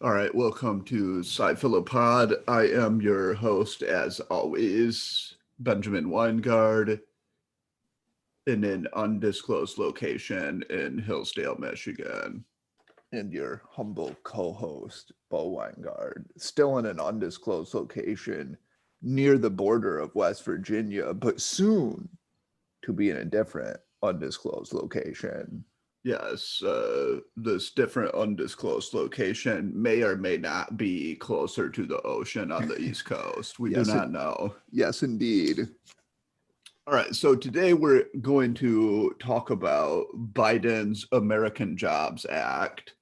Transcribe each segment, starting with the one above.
All right, welcome to Sci-Philopod. I am your host, as always, Benjamin Weingard, in an undisclosed location in Hillsdale, Michigan. And your humble co-host, Bo Weingard, still in an undisclosed location near the border of West Virginia, but soon to be in a different undisclosed location. Yes, this different undisclosed location may or may not be closer to the ocean on the East Coast. We do not know. Yes, indeed. All right, so today we're going to talk about Biden's American Jobs Act.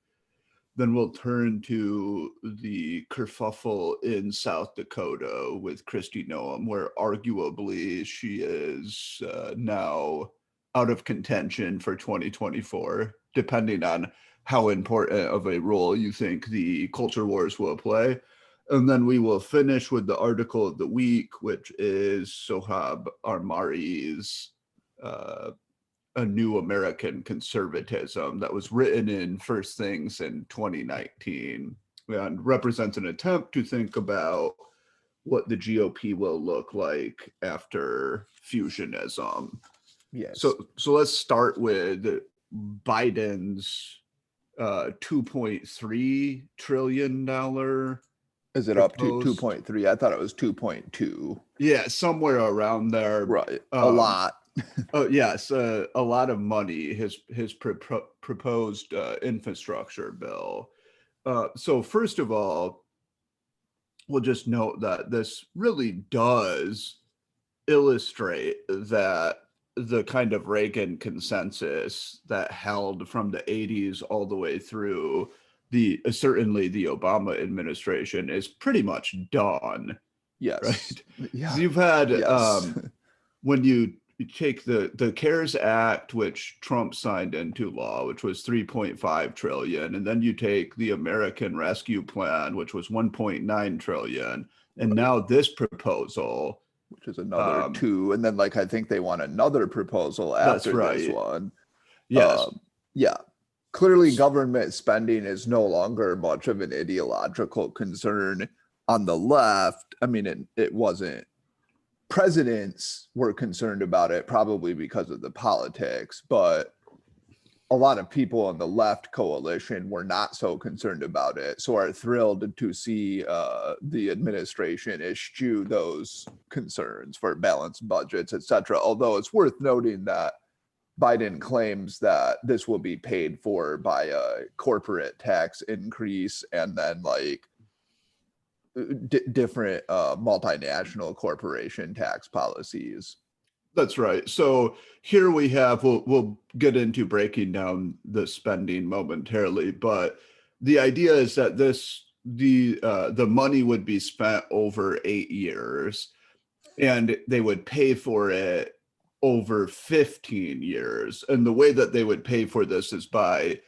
Then we'll turn to the kerfuffle in South Dakota with Kristi Noem, where arguably she is now out of contention for 2024, depending on how important of a role you think the culture wars will play. And then we will finish with the article of the week, which is Sohab Armari's A New American Conservatism that was written in First Things in 2019 and represents an attempt to think about what the GOP will look like after fusionism. Yes. So let's start with Biden's $2.3 trillion. Is it up to 2.3? I thought it was 2.2. Yeah, somewhere around there. Right. A lot. Oh yes, a lot of money. His proposed infrastructure bill. So first of all, we'll just note that this really does illustrate that the kind of Reagan consensus that held from the 80s all the way through certainly the Obama administration is pretty much done. Yes. Right. Yeah. So you've had when you take the CARES Act, which Trump signed into law, which was 3.5 trillion, and then you take the American Rescue Plan, which was 1.9 trillion, and now this proposal, which is another 2, and then I think they want another proposal after this one. Yes. Yeah. Clearly, government spending is no longer much of an ideological concern on the left. I mean, it wasn't. Presidents were concerned about it probably because of the politics, but a lot of people in the left coalition were not so concerned about it, so are thrilled to see the administration eschew those concerns for balanced budgets, etc. Although it's worth noting that Biden claims that this will be paid for by a corporate tax increase and then different multinational corporation tax policies. That's right. So here we have, we'll get into breaking down the spending momentarily, but the idea is that the money would be spent over 8 years and they would pay for it over 15 years. And the way that they would pay for this is by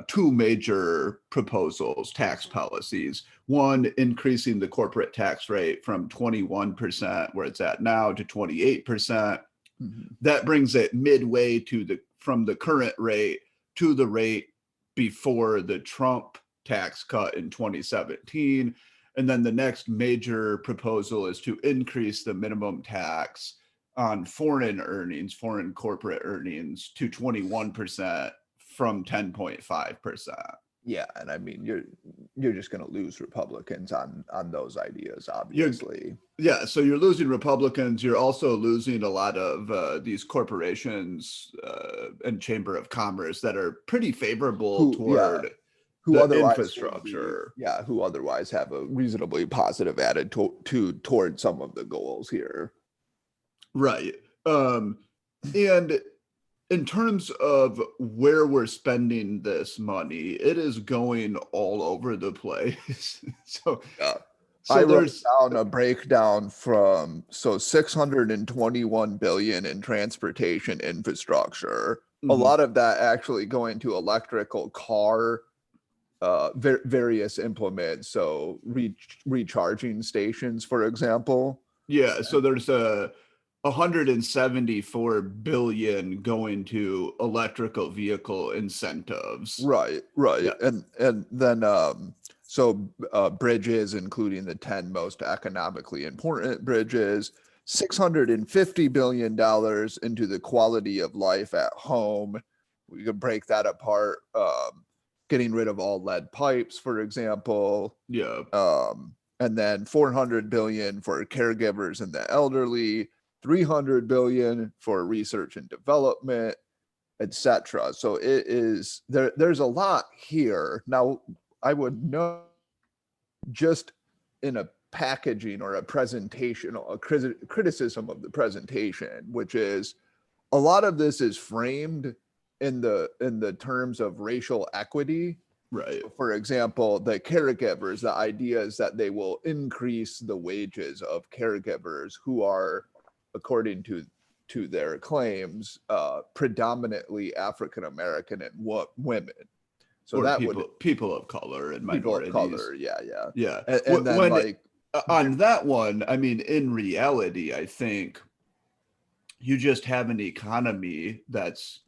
two major proposals, tax policies. One, increasing the corporate tax rate from 21%, where it's at now, to 28%. Mm-hmm. That brings it midway from the current rate to the rate before the Trump tax cut in 2017. And then the next major proposal is to increase the minimum tax on foreign corporate earnings to 21%. From 10.5%. Yeah, and I mean you're just going to lose Republicans on those ideas, obviously. So you're losing Republicans. You're also losing a lot of these corporations and Chamber of Commerce that are pretty favorable toward the infrastructure. Who otherwise have a reasonably positive attitude toward some of the goals here. Right. And in terms of where we're spending this money, it is going all over the place. So I wrote down a breakdown from 621 billion in transportation infrastructure. Mm-hmm. A lot of that actually going to electrical car, various implements. So recharging stations, for example. Yeah. So there's 174 billion going to electrical vehicle incentives. Right. Yeah. And then So bridges, including the 10 most economically important bridges, $650 billion into the quality of life at home. We could break that apart. Getting rid of all lead pipes, for example. Yeah. And then 400 billion for caregivers and the elderly, 300 billion for research and development, etc. So it is there's a lot here. Now, I would know just in a packaging or a presentation, a criticism of the presentation, which is a lot of this is framed in the terms of racial equity. Right. For example, the caregivers, the idea is that they will increase the wages of caregivers who are, according to their claims, predominantly African American and women. So or that people of color and people minorities. of color, yeah. And then when, on that one, I mean, in reality, I think you just have an economy that's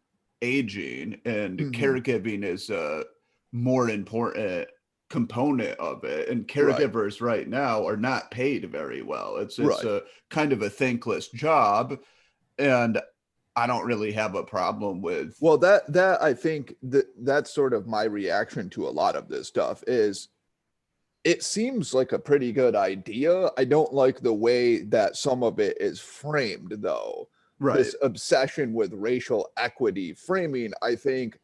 aging, and caregiving is a more important component of it. And caregivers right now are not paid very well. It's a kind of a thankless job, and I don't really have a problem with. Well, that I think that's sort of my reaction to a lot of this stuff is it seems like a pretty good idea. I don't like the way that some of it is framed, though. Right. This obsession with racial equity framing, I think,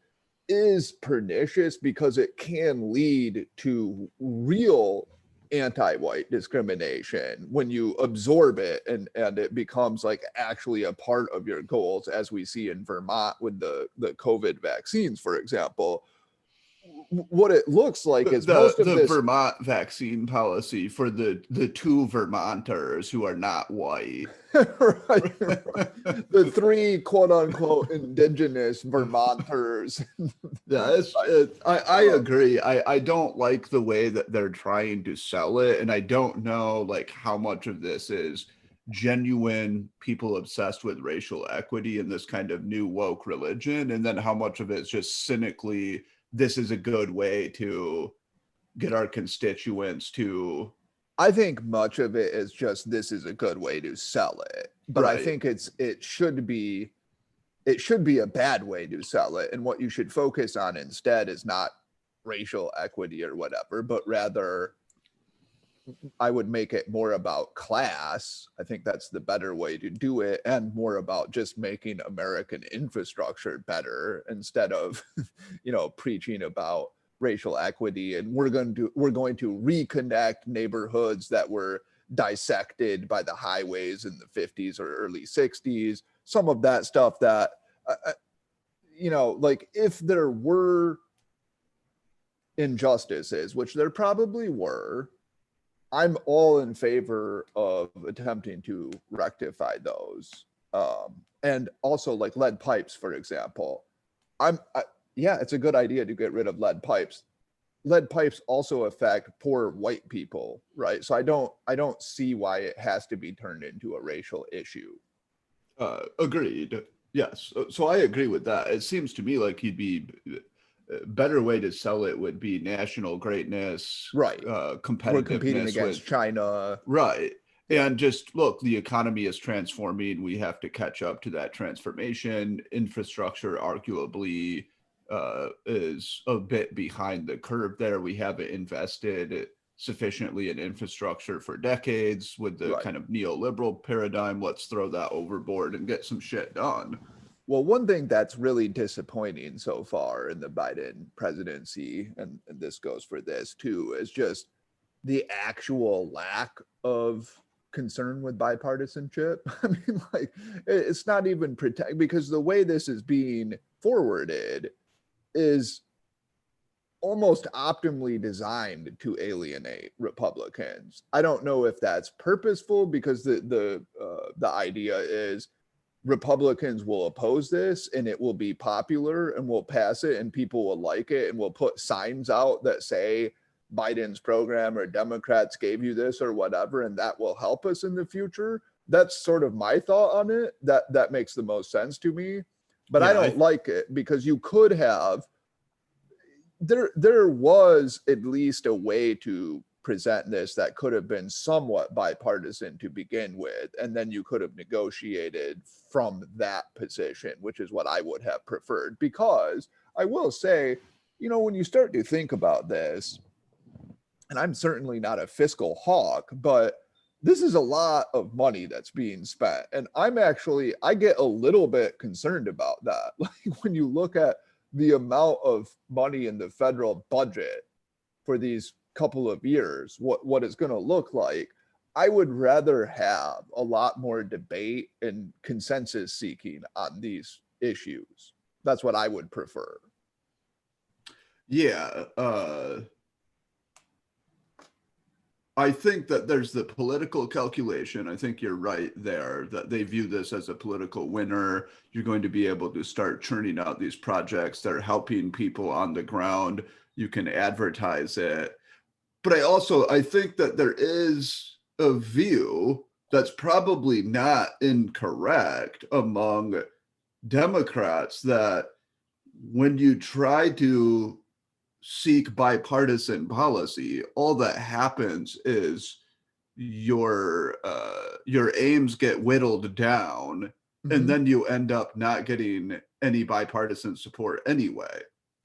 is pernicious because it can lead to real anti-white discrimination when you absorb it and it becomes like actually a part of your goals, as we see in Vermont with the COVID vaccines, for example. What it looks like is most of the this Vermont vaccine policy for the two Vermonters who are not white. right. The three quote unquote indigenous Vermonters. Yeah, I agree. I don't like the way that they're trying to sell it, and I don't know like how much of this is genuine people obsessed with racial equity and this kind of new woke religion, and then how much of it's just cynically, this is a good way to get our constituents to. I think much of it is just this is a good way to sell it, but I think it should be a bad way to sell it, and what you should focus on instead is not racial equity or whatever, but rather I would make it more about class. I think that's the better way to do it, and more about just making American infrastructure better instead of preaching about racial equity and we're going to reconnect neighborhoods that were dissected by the highways in the 50s or early 60s. Some of that stuff that like if there were injustices, which there probably were, I'm all in favor of attempting to rectify those. And also like lead pipes, for example. Yeah, it's a good idea to get rid of lead pipes. Lead pipes also affect poor white people, right? So I don't see why it has to be turned into a racial issue. Agreed. Yes. So I agree with that. It seems to me like a better way to sell it would be national greatness, right? Competitiveness. We're competing against China, right? And just look, the economy is transforming. We have to catch up to that transformation. Infrastructure, arguably, is a bit behind the curve there. We haven't invested sufficiently in infrastructure for decades with the kind of neoliberal paradigm. Let's throw that overboard and get some shit done. Well, one thing that's really disappointing so far in the Biden presidency, and this goes for this too, is just the actual lack of concern with bipartisanship. I mean, like, it's not even because the way this is being forwarded is almost optimally designed to alienate Republicans. I don't know if that's purposeful, because the idea is Republicans will oppose this and it will be popular and we'll pass it and people will like it and we'll put signs out that say Biden's program or Democrats gave you this or whatever, and that will help us in the future. That's sort of my thought on it. That makes the most sense to me. But yeah, I don't like it, because you could have, there was at least a way to present this that could have been somewhat bipartisan to begin with, and then you could have negotiated from that position, which is what I would have preferred. Because I will say, you know, when you start to think about this, and I'm certainly not a fiscal hawk, but this is a lot of money that's being spent. And I get a little bit concerned about that. Like when you look at the amount of money in the federal budget for these couple of years, what it's going to look like, I would rather have a lot more debate and consensus seeking on these issues. That's what I would prefer. Yeah. I think that there's the political calculation. I think you're right there, that they view this as a political winner. You're going to be able to start churning out these projects that are helping people on the ground. You can advertise it. But I think that there is a view that's probably not incorrect among Democrats, that when you try to seek bipartisan policy, all that happens is your aims get whittled down, and then you end up not getting any bipartisan support anyway.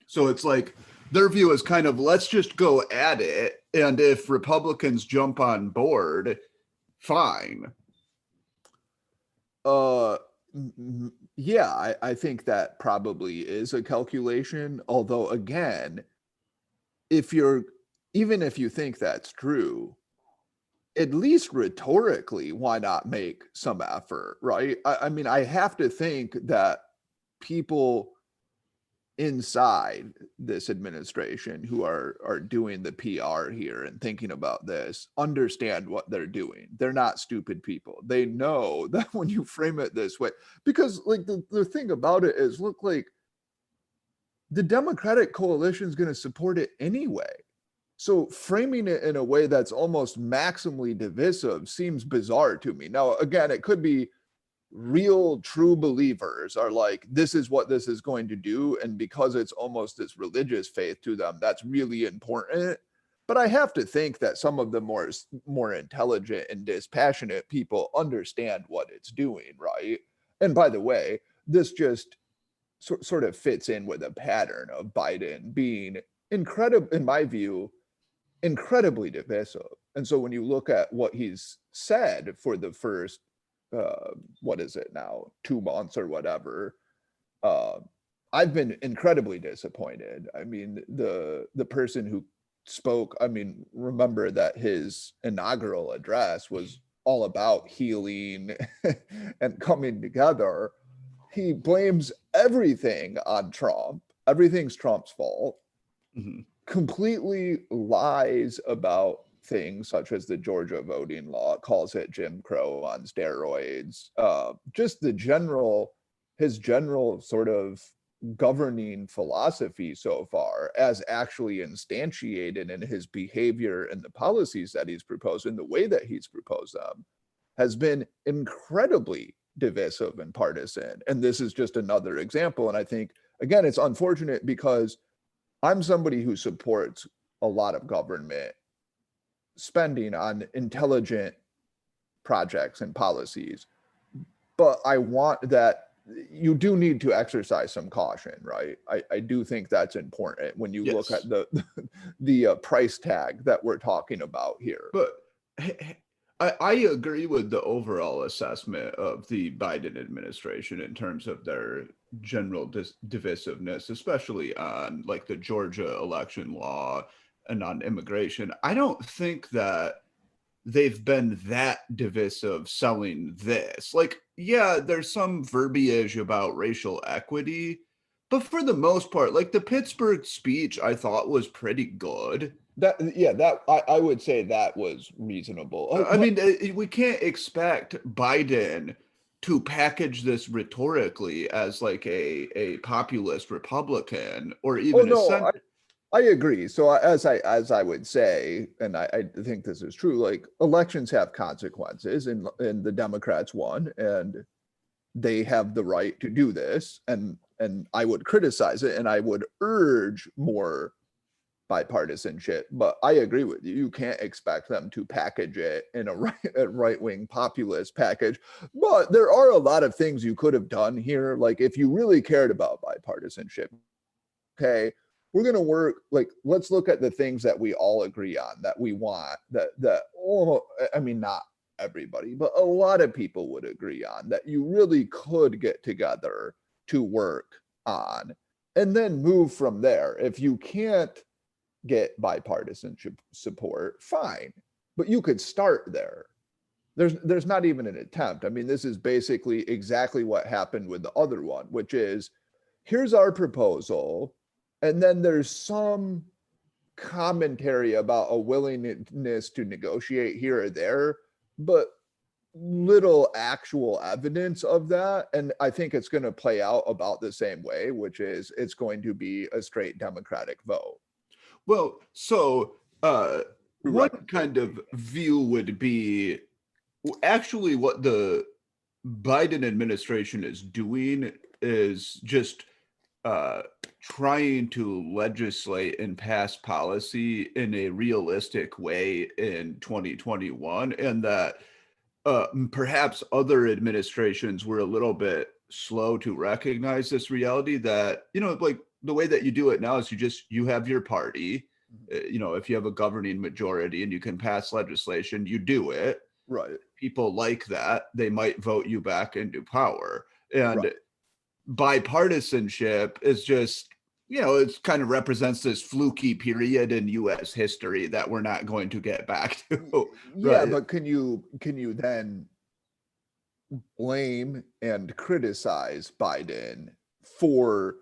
So it's like their view is kind of, let's just go at it, and if Republicans jump on board, fine. Yeah, I think that probably is a calculation. Although again, even if you think that's true, at least rhetorically, why not make some effort, right? I mean, I have to think that people inside this administration who are doing the PR here and thinking about this understand what they're doing. They're not stupid people. They know that when you frame it this way, because like the thing about it is, look, like the Democratic coalition is going to support it anyway. So framing it in a way that's almost maximally divisive seems bizarre to me. Now, again, it could be real true believers are like, this is what this is going to do, and because it's almost this religious faith to them, that's really important. But I have to think that some of the more intelligent and dispassionate people understand what it's doing, right? And by the way, this just sort of fits in with a pattern of Biden being incredible, in my view, incredibly divisive. And so when you look at what he's said for the first what is it now, 2 months or whatever, I've been incredibly disappointed. I mean, the person who spoke, I mean, remember that his inaugural address was all about healing and coming together. He blames everything on Trump. Everything's Trump's fault. Completely lies about things such as the Georgia voting law, calls it Jim Crow on steroids. Just his general sort of governing philosophy so far, as actually instantiated in his behavior and the policies that he's proposed and the way that he's proposed them, has been incredibly divisive and partisan. And this is just another example. And I think, again, it's unfortunate because I'm somebody who supports a lot of government spending on intelligent projects and policies, but I want that you do need to exercise some caution, right? I do think that's important when you look at the price tag that we're talking about here. But I agree with the overall assessment of the Biden administration in terms of their general divisiveness, especially on like the Georgia election law and on immigration. I don't think that they've been that divisive selling this. Like, yeah, there's some verbiage about racial equity, but for the most part, like the Pittsburgh speech, I thought was pretty good. I would say that was reasonable. I mean, we can't expect Biden to package this rhetorically as like a populist Republican or even I agree. So as I would say, and I think this is true, like elections have consequences, and the Democrats won, and they have the right to do this, and I would criticize it, and I would urge more bipartisanship, but I agree with you. You can't expect them to package it in a right-wing populist package. But there are a lot of things you could have done here. Like if you really cared about bipartisanship, okay, we're going to work, like, let's look at the things that we all agree on, that we want, I mean, not everybody, but a lot of people would agree on, that you really could get together to work on, and then move from there. If you can't get bipartisan support, fine, but you could start there. There's not even an attempt. I mean, this is basically exactly what happened with the other one, which is, here's our proposal, and then there's some commentary about a willingness to negotiate here or there, but little actual evidence of that. And I think it's going to play out about the same way, which is it's going to be a straight Democratic vote. Well, so one Right. kind of view would be actually what the Biden administration is doing is just trying to legislate and pass policy in a realistic way in 2021, and that perhaps other administrations were a little bit slow to recognize this reality, that, you know, like the way that you do it now is you have your party, you know, if you have a governing majority and you can pass legislation, you do it. Right. People like that, they might vote you back into power. And Right. bipartisanship is just, you know, it kind of represents this fluky period in US history that we're not going to get back to. Yeah, Right. but can you then blame and criticize Biden for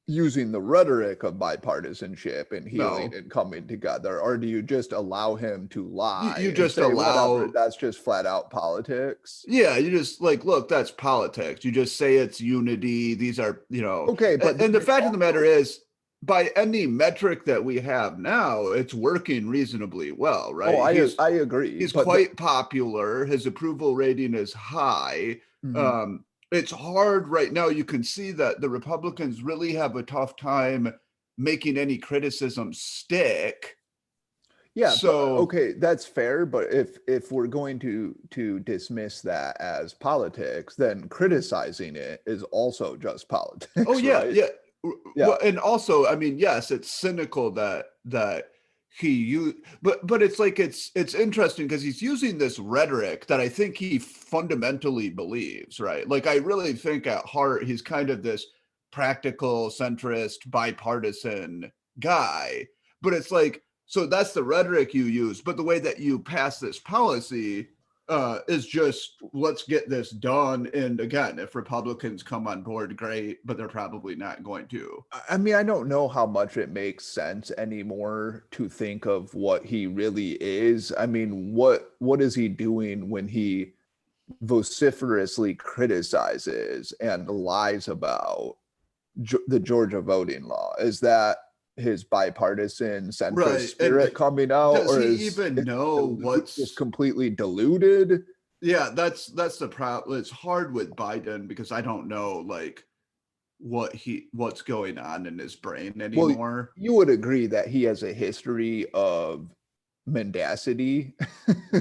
using the rhetoric of bipartisanship and healing No. and coming together, or do you just allow him to lie You and just say, allow, whatever, that's just flat out politics? yeah, you just like, look, that's politics. You just say it's unity. These are, you know, Okay, but and the fact of the matter is, by any metric that we have now, it's working reasonably well, right? oh, I agree, He's but quite popular. His approval rating is high. Mhm. It's hard right now. You can see that the Republicans really have a tough time making any criticism stick. Yeah, but So, okay, that's fair. But if we're going to dismiss that as politics, then criticizing it is also just oh politics, yeah, right? yeah. Yeah. Well, and also, I mean, yes, it's cynical that he used, but it's like it's interesting because he's using this rhetoric that I think he fundamentally believes, right? Like I really think at heart he's kind of this practical, centrist, bipartisan guy. But it's like, so that's the rhetoric you use, but the way that you pass this policy is just, let's get this done. And again, if Republicans come on board, great, but they're probably not going to. I mean, I don't know how much it makes sense anymore to think of what he really is. I mean, what is he doing when he vociferously criticizes and lies about the Georgia voting law? Is that his bipartisan centrist Right. spirit And coming out, does or he is even it know just what's, completely diluted? yeah, that's the problem. It's hard with Biden because I don't know like what's going on in his brain Well, anymore. you would agree that he has a history of mendacity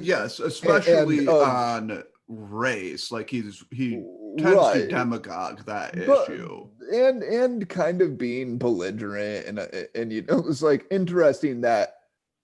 Yes, and especially of on race. Like he tends to right, demagogue that but issue. and kind of being belligerent, and you know, it's like interesting that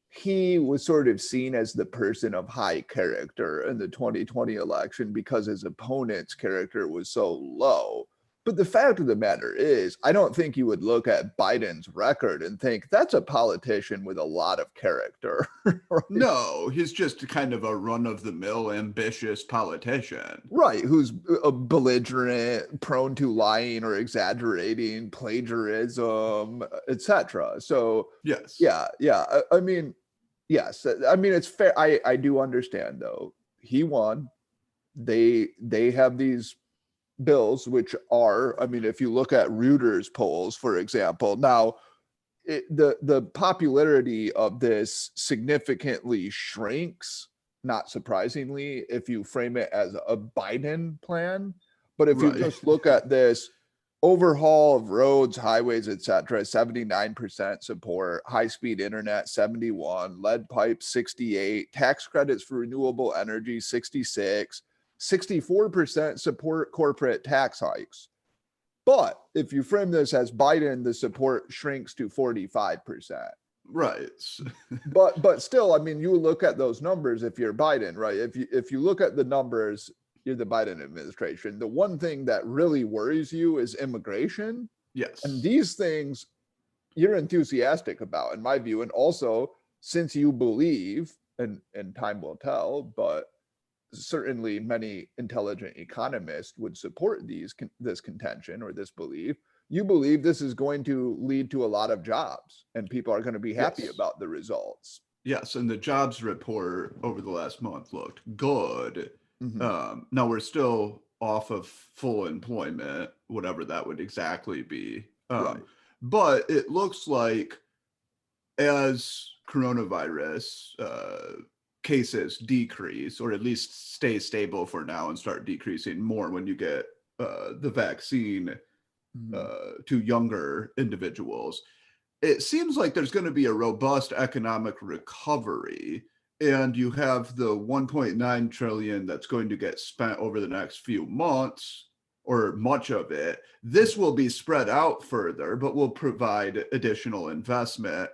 he was sort of seen as the person of high character in the 2020 election because his opponent's character was so low. But the fact of the matter is, I don't think you would look at Biden's record and think that's a politician with a lot of character. Right? No, he's just kind of a run-of-the-mill ambitious politician. Right, who's a belligerent, prone to lying or exaggerating, plagiarism, etc. So, Yes. yeah. I mean, yes. I mean, it's fair. I do understand though. He won. They have these bills, which are. I mean, if you look at Reuters polls, for example, now the popularity of this significantly shrinks, not surprisingly, if you frame it as a Biden plan. But if you Right. just look at this overhaul of roads, highways, etc. 79% support, high-speed internet 71, lead pipes 68, tax credits for renewable energy 66, 64% support corporate tax hikes. But if you frame this as Biden, the support shrinks to 45%. Right. But still, I mean, you look at those numbers if you're Biden, right? If you look at the numbers, you're the Biden administration. The one thing that really worries you is immigration. Yes. And these things you're enthusiastic about, in my view. And also, since you believe, and time will tell, but certainly many intelligent economists would support this contention or this belief. You believe this is going to lead to a lot of jobs and people are going to be happy about the results. Yes, and the jobs report over the last month looked good. Mm-hmm. Now we're still off of full employment, whatever that would exactly be. Right. But it looks like as coronavirus cases decrease, or at least stay stable for now and start decreasing more when you get the vaccine to younger individuals, it seems like there's going to be a robust economic recovery. And you have the 1.9 trillion that's going to get spent over the next few months, or much of it. This will be spread out further, but will provide additional investment.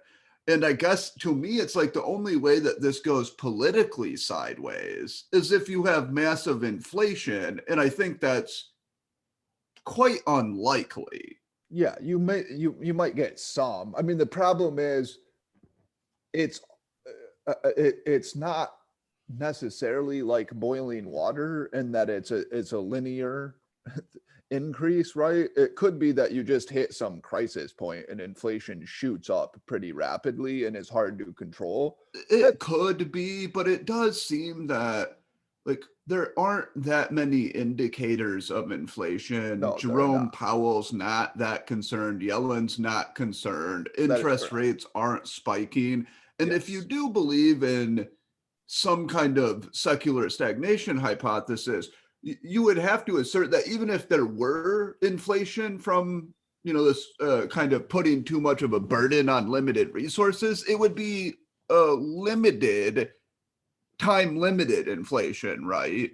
And I guess to me, it's like the only way that this goes politically sideways is if you have massive inflation. And I think that's quite unlikely. Yeah, you might get some. I mean, the problem is it's not necessarily like boiling water in that it's a linear increase, right? It could be that you just hit some crisis point and inflation shoots up pretty rapidly and is hard to control. It could be, but it does seem that like there aren't that many indicators of inflation. No, Jerome Powell's not that concerned. Yellen's not concerned. Interest rates aren't spiking. And if you do believe in some kind of secular stagnation hypothesis, you would have to assert that even if there were inflation from, this kind of putting too much of a burden on limited resources, it would be limited, time-limited inflation, right?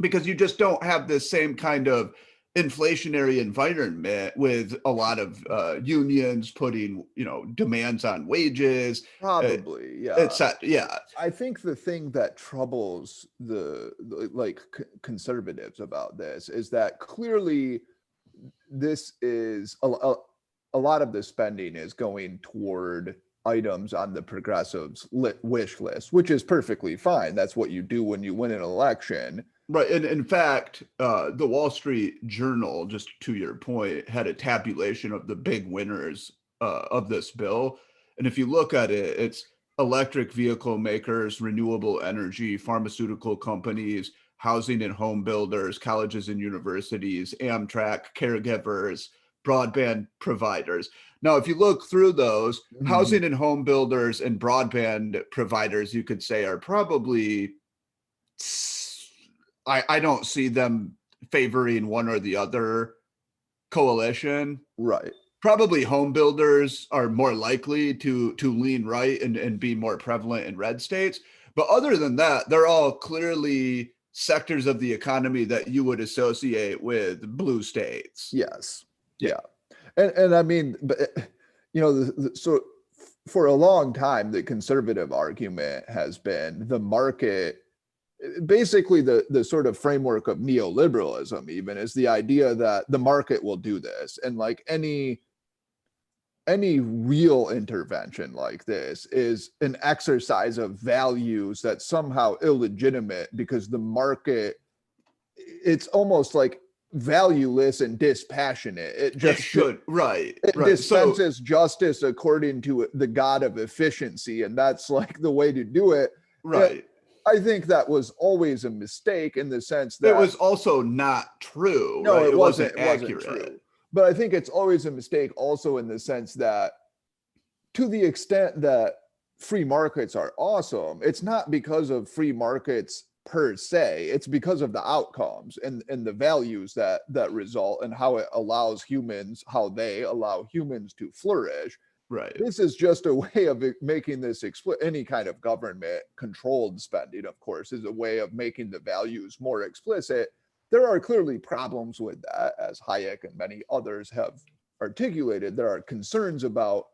Because you just don't have the same kind of inflationary environment with a lot of unions putting, demands on wages. Probably, yeah. Yeah. I think the thing that troubles the conservatives about this is that clearly this is a lot of the spending is going toward items on the progressives' wish list, which is perfectly fine. That's what you do when you win an election. Right. And in fact, the Wall Street Journal, just to your point, had a tabulation of the big winners of this bill. And if you look at it, it's electric vehicle makers, renewable energy, pharmaceutical companies, housing and home builders, colleges and universities, Amtrak, caregivers, broadband providers. Now, if you look through those, housing and home builders and broadband providers, you could say, are probably, I don't see them favoring one or the other coalition. Right. Probably home builders are more likely to lean right and be more prevalent in red states. But other than that, they're all clearly sectors of the economy that you would associate with blue states. Yes. Yeah. And I mean, but so for a long time, the conservative argument has been the market. Basically, the sort of framework of neoliberalism even is the idea that the market will do this, and like any real intervention like this is an exercise of values that's somehow illegitimate because the market, it's almost like valueless and dispassionate. It dispenses justice according to the god of efficiency, and that's like the way to do it. Right. I think that was always a mistake in the sense that it was also not true. No, right? it wasn't accurate. True. But I think it's always a mistake also in the sense that to the extent that free markets are awesome, it's not because of free markets per se. It's because of the outcomes and the values that result, and how it allows humans, how they allow humans to flourish. Right. This is just a way of making this any kind of government controlled spending, of course, is a way of making the values more explicit. There are clearly problems with that, as Hayek and many others have articulated. There are concerns about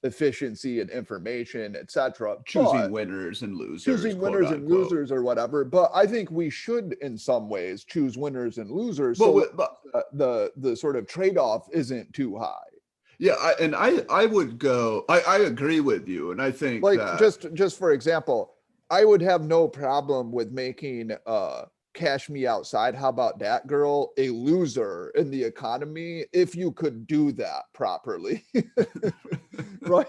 efficiency and information, etc. Choosing winners and losers. Choosing winners and losers or whatever. But I think we should, in some ways, choose winners and losers. Well, so the sort of trade-off isn't too high. Yeah, I would go. I agree with you, and I think like that, just for example, I would have no problem with making Cash Me Outside, How About That Girl, a loser in the economy if you could do that properly. Right?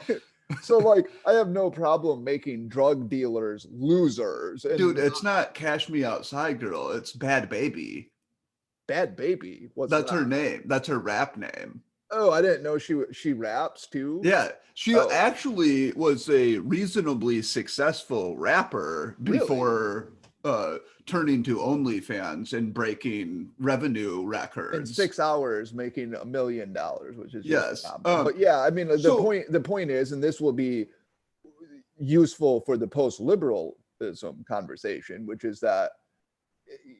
So like, I have no problem making drug dealers losers. Dude, it's not Cash Me Outside Girl, it's Bad Baby. Bad Baby? That's her name. That's her rap name. Oh, I didn't know she raps too. Yeah, she actually was a reasonably successful rapper before turning to OnlyFans and breaking revenue records. In 6 hours, making $1 million, which is yes. But yeah, I mean, the point is, and this will be useful for the post-liberalism conversation, which is that,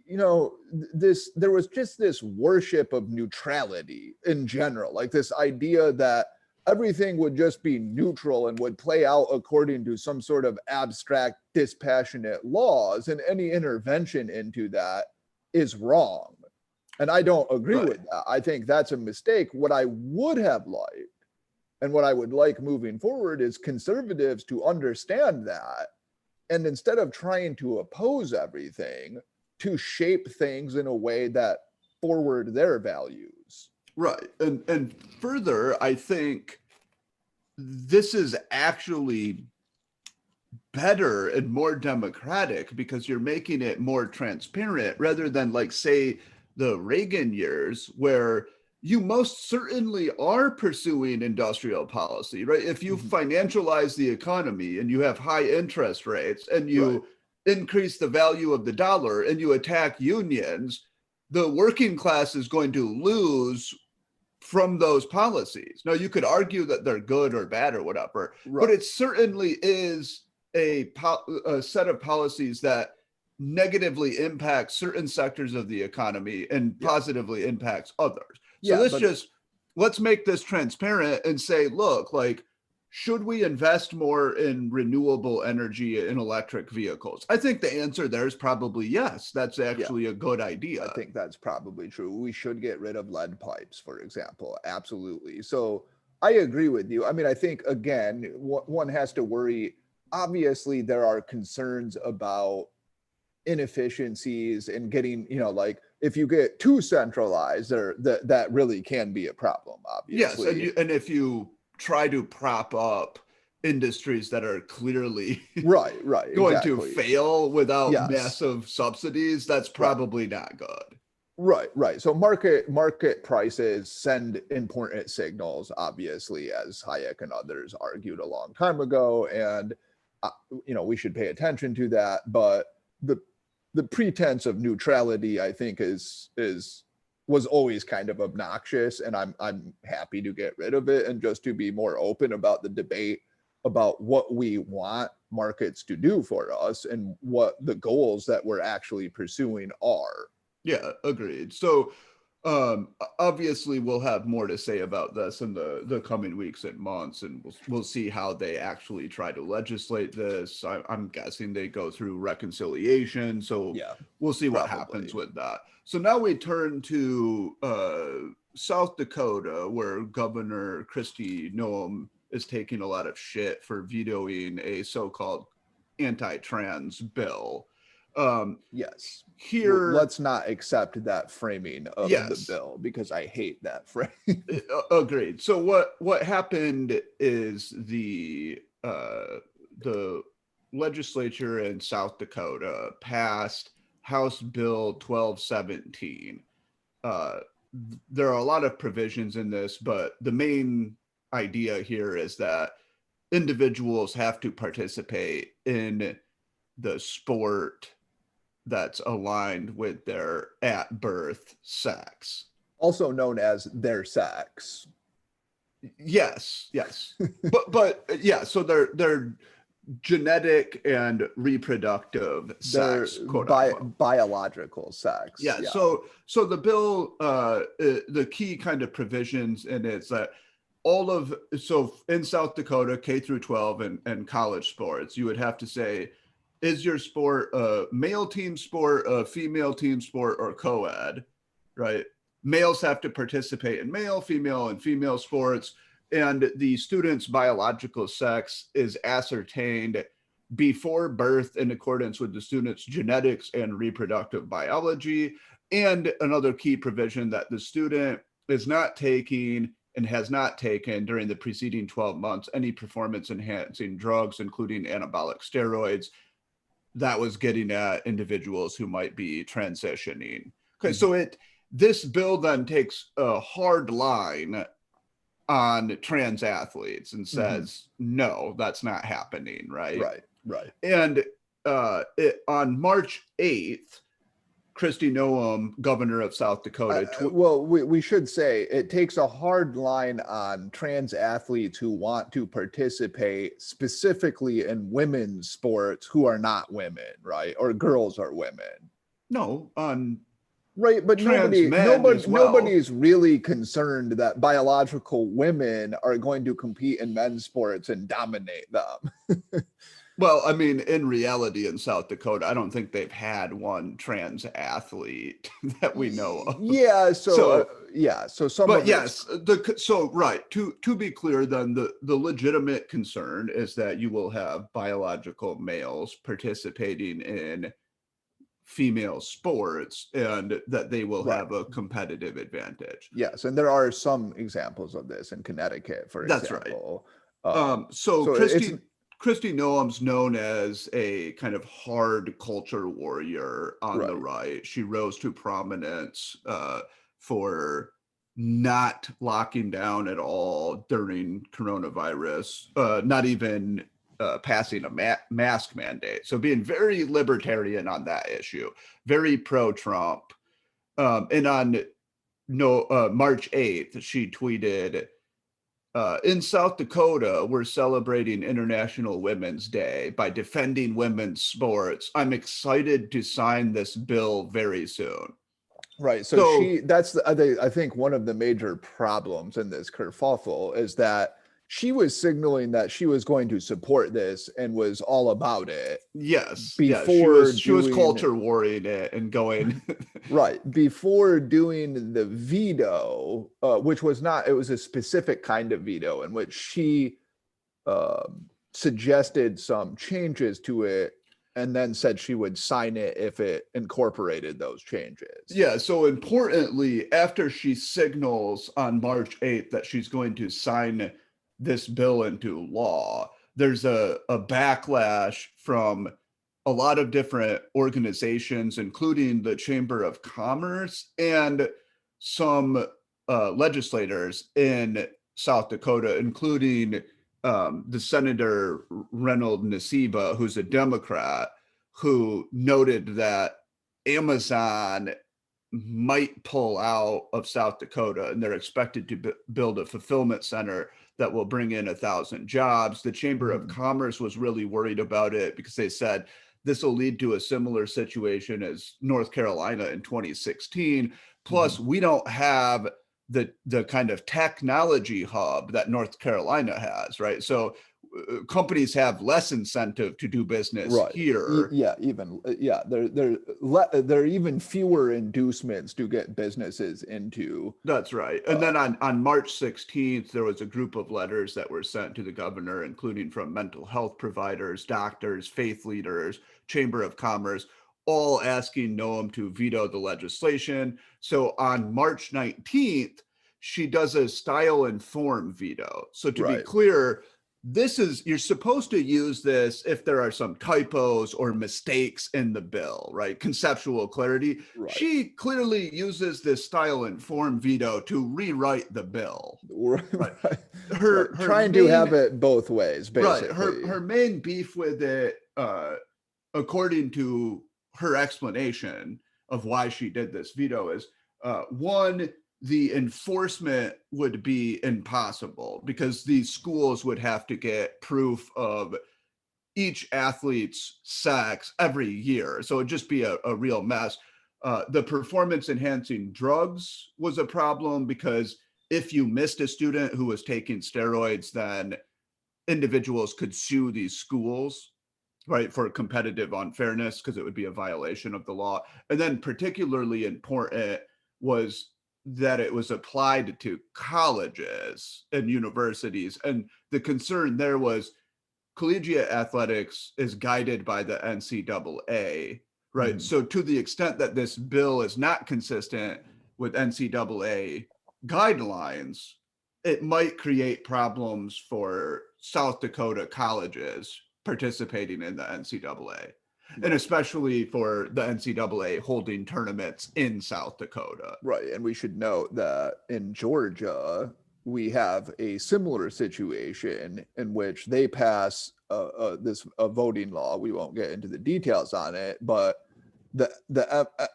you know, there was just this worship of neutrality in general, like this idea that everything would just be neutral and would play out according to some sort of abstract, dispassionate laws, and any intervention into that is wrong. And I don't agree with that. I think that's a mistake. What I would have liked, and what I would like moving forward, is conservatives to understand that, and instead of trying to oppose everything, to shape things in a way that forward their values. Right. And further, I think this is actually better and more democratic because you're making it more transparent, rather than, like, say, the Reagan years, where you most certainly are pursuing industrial policy, right? If you financialize the economy and you have high interest rates and you increase the value of the dollar and you attack unions, the working class is going to lose from those policies. Now, you could argue that they're good or bad or whatever, but it certainly is a set of policies that negatively impact certain sectors of the economy and positively impacts others. So let's make this transparent and say, look, like, should we invest more in renewable energy and electric vehicles? I think the answer there is probably yes. That's actually a good idea. I think that's probably true. We should get rid of lead pipes, for example. Absolutely. So I agree with you. I mean, I think, again, one has to worry. Obviously, there are concerns about inefficiencies and getting, you know, like, if you get too centralized, that really can be a problem, obviously. Yes, and if you try to prop up industries that are clearly going to fail without massive subsidies, that's probably not good. Right. So market prices send important signals, obviously, as Hayek and others argued a long time ago, and you know, we should pay attention to that. But the pretense of neutrality, I think, was always kind of obnoxious, and I'm happy to get rid of it and just to be more open about the debate about what we want markets to do for us and what the goals that we're actually pursuing are. Yeah, agreed. So obviously we'll have more to say about this in the coming weeks and months, and we'll see how they actually try to legislate this. I'm guessing they go through reconciliation, so we'll see what happens with that. So now we turn to South Dakota, where Governor Kristi Noem is taking a lot of shit for vetoing a so-called anti-trans bill. Yes. Here, let's not accept that framing of the bill, because I hate that frame. Agreed. So what happened is the legislature in South Dakota passed House Bill 1217. There are a lot of provisions in this, but the main idea here is that individuals have to participate in the sport that's aligned with their at birth sex. Also known as their sex. Yes, yes. But yeah, so they're genetic and reproductive Their sex, quote unquote. biological sex. Yeah, Yeah. so the bill, the key kind of provisions in it is that so in South Dakota, K through 12 and college sports, you would have to say, is your sport a male team sport, a female team sport, or co-ed, right? Males have to participate in male, female, and female sports, and the student's biological sex is ascertained before birth in accordance with the student's genetics and reproductive biology. And another key provision that the student is not taking and has not taken during the preceding 12 months any performance enhancing drugs, including anabolic steroids. That was getting at individuals who might be transitioning. Okay, so this bill then takes a hard line on trans athletes and says, no, that's not happening, right? Right. And on March 8th, Kristi Noem, governor of South Dakota. Well, we should say it takes a hard line on trans athletes who want to participate specifically in women's sports who are not women, right? Or girls are women. No, on right, but nobody's really concerned that biological women are going to compete in men's sports and dominate them. Well, I mean, in reality, in South Dakota, I don't think they've had one trans athlete that we know of. Yeah. So some. But yes, right. To be clear, then the legitimate concern is that you will have biological males participating in female sports and that they will have a competitive advantage. Yes, and there are some examples of this in Connecticut, for example. That's right. So Kristi Noem's known as a kind of hard culture warrior on the right. She rose to prominence for not locking down at all during coronavirus, not even passing a mask mandate. So being very libertarian on that issue, very pro-Trump. And on March 8th, she tweeted, in South Dakota, we're celebrating International Women's Day by defending women's sports. I'm excited to sign this bill very soon. Right. So that's I think one of the major problems in this kerfuffle is that she was signaling that she was going to support this and was all about it. Yes. Before she was culture warring it and going right before doing the veto, which was not. It was a specific kind of veto in which she suggested some changes to it and then said she would sign it if it incorporated those changes. Yeah. So importantly, after she signals on March 8th that she's going to sign this bill into law, there's a backlash from a lot of different organizations, including the Chamber of Commerce and some legislators in South Dakota, including the Senator Reynold Nasiba, who's a Democrat, who noted that Amazon might pull out of South Dakota and they're expected to build a fulfillment center that will bring in 1,000 jobs. The Chamber of Commerce was really worried about it because they said this will lead to a similar situation as North Carolina in 2016. Plus, we don't have the kind of technology hub that North Carolina has, right? So companies have less incentive to do business here. There are even fewer inducements to get businesses into. That's right. And then on March 16th, there was a group of letters that were sent to the governor, including from mental health providers, doctors, faith leaders, Chamber of Commerce, all asking Noem to veto the legislation. So on March 19th, she does a style and form veto. So to be clear, you're supposed to use this if there are some typos or mistakes in the bill, right? Conceptual clarity. She clearly uses this style and form veto to rewrite the bill. Her trying to have it both ways, basically. Her main beef with it, according to her explanation of why she did this veto is, one, the enforcement would be impossible because these schools would have to get proof of each athlete's sex every year. So it'd just be a real mess. The performance enhancing drugs was a problem because if you missed a student who was taking steroids, then individuals could sue these schools, right, for competitive unfairness because it would be a violation of the law. And then particularly important was that it was applied to colleges and universities. And the concern there was collegiate athletics is guided by the NCAA, right? Mhm. So to the extent that this bill is not consistent with NCAA guidelines, it might create problems for South Dakota colleges participating in the NCAA, and especially for the NCAA holding tournaments in South Dakota. Right. And we should note that in Georgia, we have a similar situation in which they pass a voting law. We won't get into the details on it, but the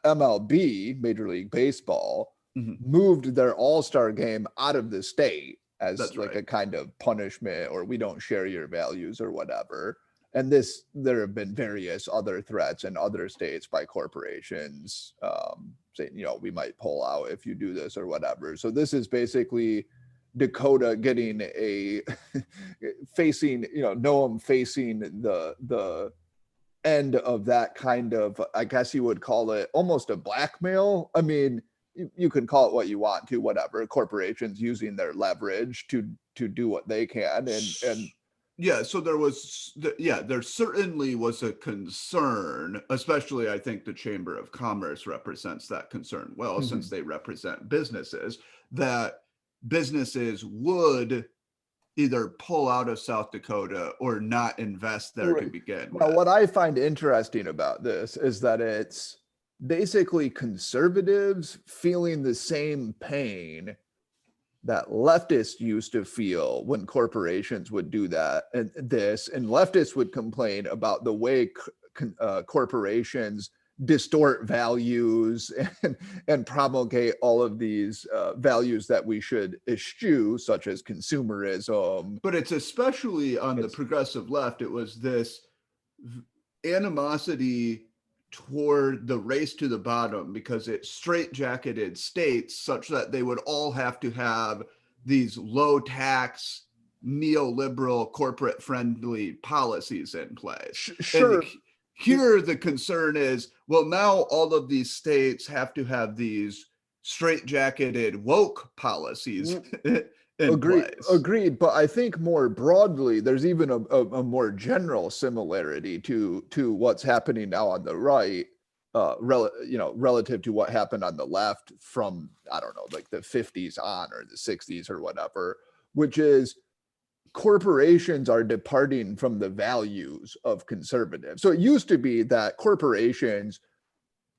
MLB, Major League Baseball, moved their all-star game out of the state as That's like right. a kind of punishment, or we don't share your values or whatever. And there have been various other threats in other states by corporations saying, we might pull out if you do this or whatever. So this is basically Dakota getting facing, Noem facing the end of that kind of, I guess you would call it almost a blackmail. I mean, you can call it what you want to, whatever. Corporations using their leverage to do what they can, and yeah, so there certainly was a concern, especially I think the Chamber of Commerce represents that concern well, since they represent businesses, that businesses would either pull out of South Dakota or not invest there to begin with. Now, what I find interesting about this is that it's basically conservatives feeling the same pain that leftists used to feel when corporations would do that and leftists would complain about the way corporations distort values and promulgate all of these values that we should eschew, such as consumerism. But it's especially on the progressive left, it was this animosity toward the race to the bottom because it straitjacketed states such that they would all have to have these low tax, neoliberal, corporate friendly policies in place. Sure. And here the concern is, well, now all of these states have to have these straitjacketed woke policies in place. Agreed. But I think more broadly, there's even a more general similarity to what's happening now on the right, relative to what happened on the left from, I don't know, like the 50s on or the 60s or whatever, which is corporations are departing from the values of conservatives. So it used to be that corporations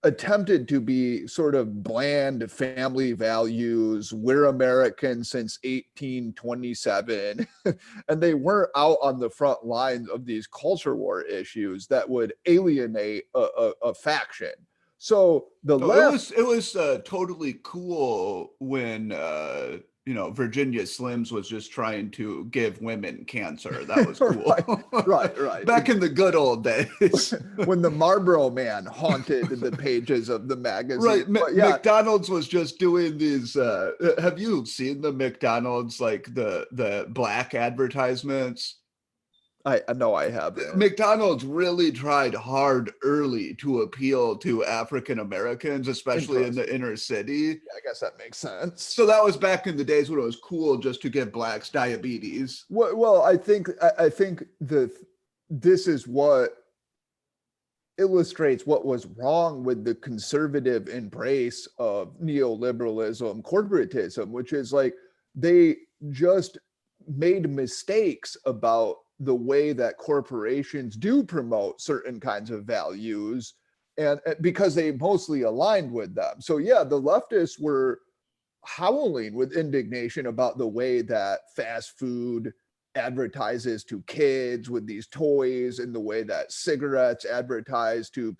attempted to be sort of bland family values. We're American since 1827. And they weren't out on the front lines of these culture war issues that would alienate a faction. So the left, it was totally cool when Virginia Slims was just trying to give women cancer. That was cool. right. Back in the good old days. When the Marlboro Man haunted the pages of the magazine. Right. McDonald's was just doing these. Have you seen the McDonald's, like the black advertisements? I know I haven't. McDonald's really tried hard early to appeal to African Americans, especially in the inner city. Yeah, I guess that makes sense. So that was back in the days when it was cool just to give blacks diabetes. Well, I think this is what illustrates what was wrong with the conservative embrace of neoliberalism, corporatism, which is like they just made mistakes about the way that corporations do promote certain kinds of values, and because they mostly aligned with them. So yeah, the leftists were howling with indignation about the way that fast food advertises to kids with these toys, and the way that cigarettes advertise to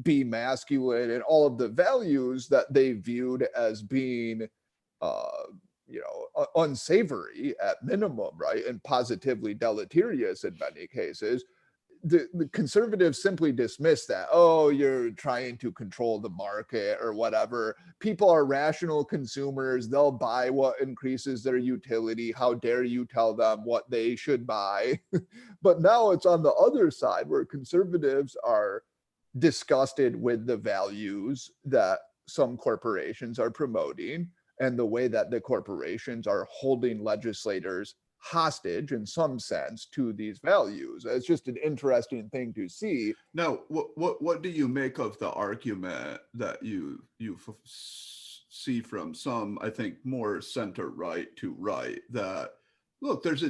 be masculine, and all of the values that they viewed as being unsavory at minimum, right, and positively deleterious in many cases. The conservatives simply dismiss that. Oh, you're trying to control the market or whatever. People are rational consumers. They'll buy what increases their utility. How dare you tell them what they should buy? But now it's on the other side where conservatives are disgusted with the values that some corporations are promoting and the way that the corporations are holding legislators hostage in some sense to these values. It's just an interesting thing to see. Now, what do you make of the argument that you see from some, I think, more center right to right, that look, there's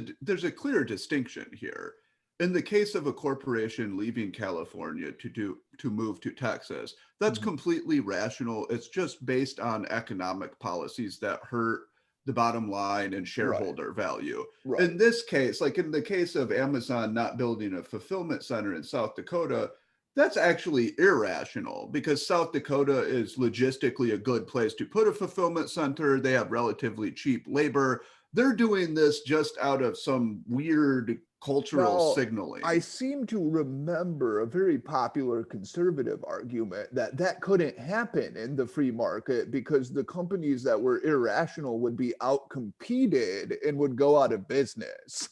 a clear distinction here. In the case of a corporation leaving California to move to Texas, that's completely rational. It's just based on economic policies that hurt the bottom line and shareholder value. Right. In this case, like in the case of Amazon not building a fulfillment center in South Dakota, that's actually irrational because South Dakota is logistically a good place to put a fulfillment center. They have relatively cheap labor. They're doing this just out of some weird cultural signaling. I seem to remember a very popular conservative argument that couldn't happen in the free market because the companies that were irrational would be outcompeted and would go out of business.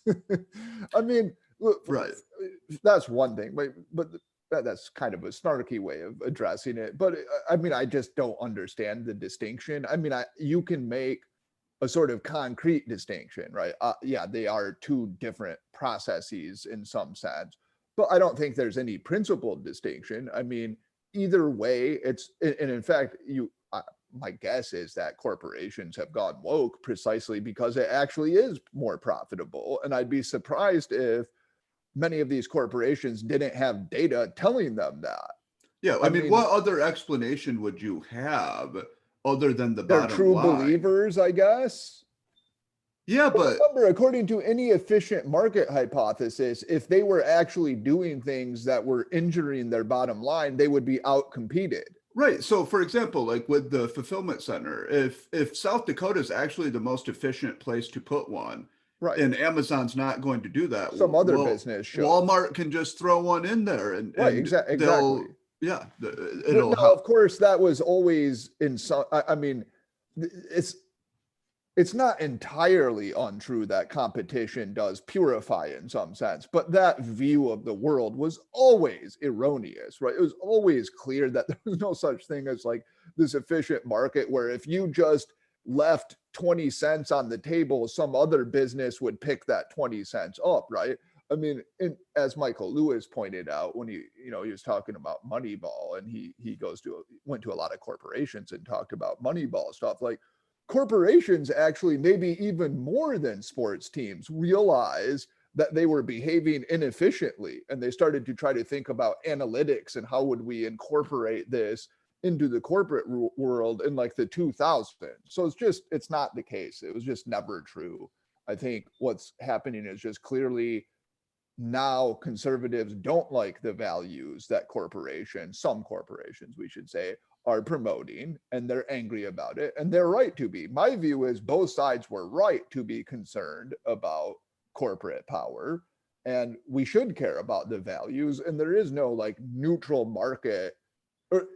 I mean, look, right. That's one thing, but that's kind of a snarky way of addressing it. But I mean, I just don't understand the distinction. I mean, you can make a sort of concrete distinction, right? Yeah, they are two different processes in some sense, but I don't think there's any principled distinction. I mean, either way, and in fact, my guess is that corporations have gone woke precisely because it actually is more profitable. And I'd be surprised if many of these corporations didn't have data telling them that. Yeah, I mean, what other explanation would you have other than the bottom line? They're true believers, I guess. Yeah, but remember, according to any efficient market hypothesis, if they were actually doing things that were injuring their bottom line, they would be outcompeted. Right. So, for example, like with the fulfillment center, if South Dakota is actually the most efficient place to put one, right, and Amazon's not going to do that, some other business should. Walmart can just throw one in there, and right, exactly. Yeah, it'll. Now, of course, that was always in some. I mean, it's not entirely untrue that competition does purify in some sense, but that view of the world was always erroneous, right? It was always clear that there was no such thing as like this efficient market where if you just left 20 cents on the table, some other business would pick that 20 cents up, right? I mean, as Michael Lewis pointed out when he was talking about Moneyball, and he went to a lot of corporations and talked about Moneyball stuff, like corporations actually, maybe even more than sports teams, realize that they were behaving inefficiently, and they started to try to think about analytics and how would we incorporate this into the corporate world in like the 2000s. So it's not the case. It was just never true. I think what's happening is just clearly now conservatives don't like the values that some corporations, we should say, are promoting, and they're angry about it, and they're right to be. My view is both sides were right to be concerned about corporate power, and we should care about the values, and there is no like neutral market, or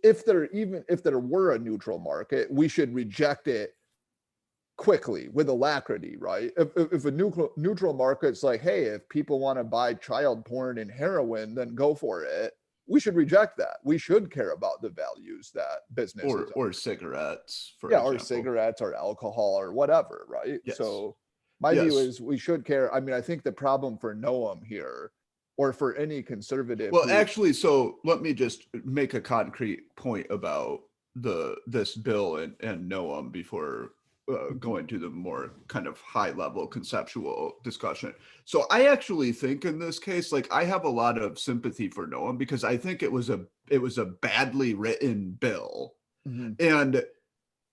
if there were a neutral market, we should reject it quickly with alacrity, right? If a neutral market's like, hey, if people want to buy child porn and heroin, then go for it, we should reject that. We should care about the values that businesses or cigarettes, for example. Or cigarettes or alcohol or whatever, right? Yes. So my view is we should care. I mean, I think the problem for Noem here, or for any conservative. Well, actually, so let me just make a concrete point about this bill and Noem before going to the more kind of high level conceptual discussion. So I actually think in this case, like I have a lot of sympathy for Noem because I think it was a badly written bill, and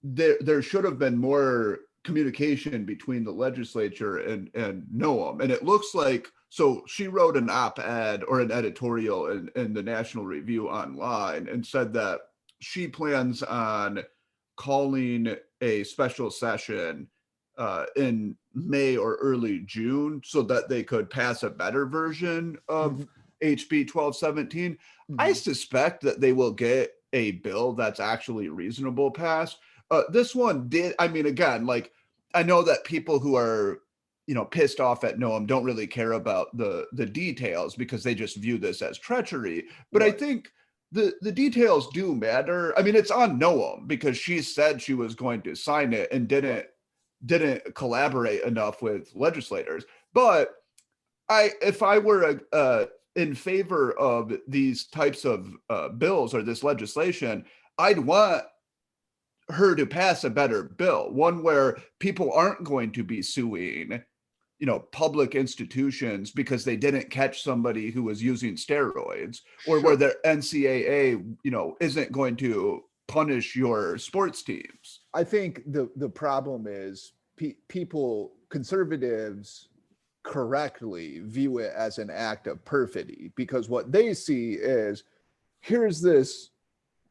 there should have been more communication between the legislature and Noem. And it looks like So she wrote an op-ed or an editorial in the National Review Online and said that she plans on calling a special session in May or early June so that they could pass a better version of HB 1217. I suspect that they will get a bill that's actually reasonable passed. This one did, I mean, again, like, I know that people who are, pissed off at Noem don't really care about the details because they just view this as treachery. But right. I think the details do matter. I mean, it's on Noem because she said she was going to sign it and didn't collaborate enough with legislators. But if I were in favor of these types of bills or this legislation, I'd want her to pass a better bill, one where people aren't going to be suing public institutions because they didn't catch somebody who was using steroids, or where their NCAA isn't going to punish your sports teams. I think the problem is conservatives correctly view it as an act of perfidy, because what they see is, here's this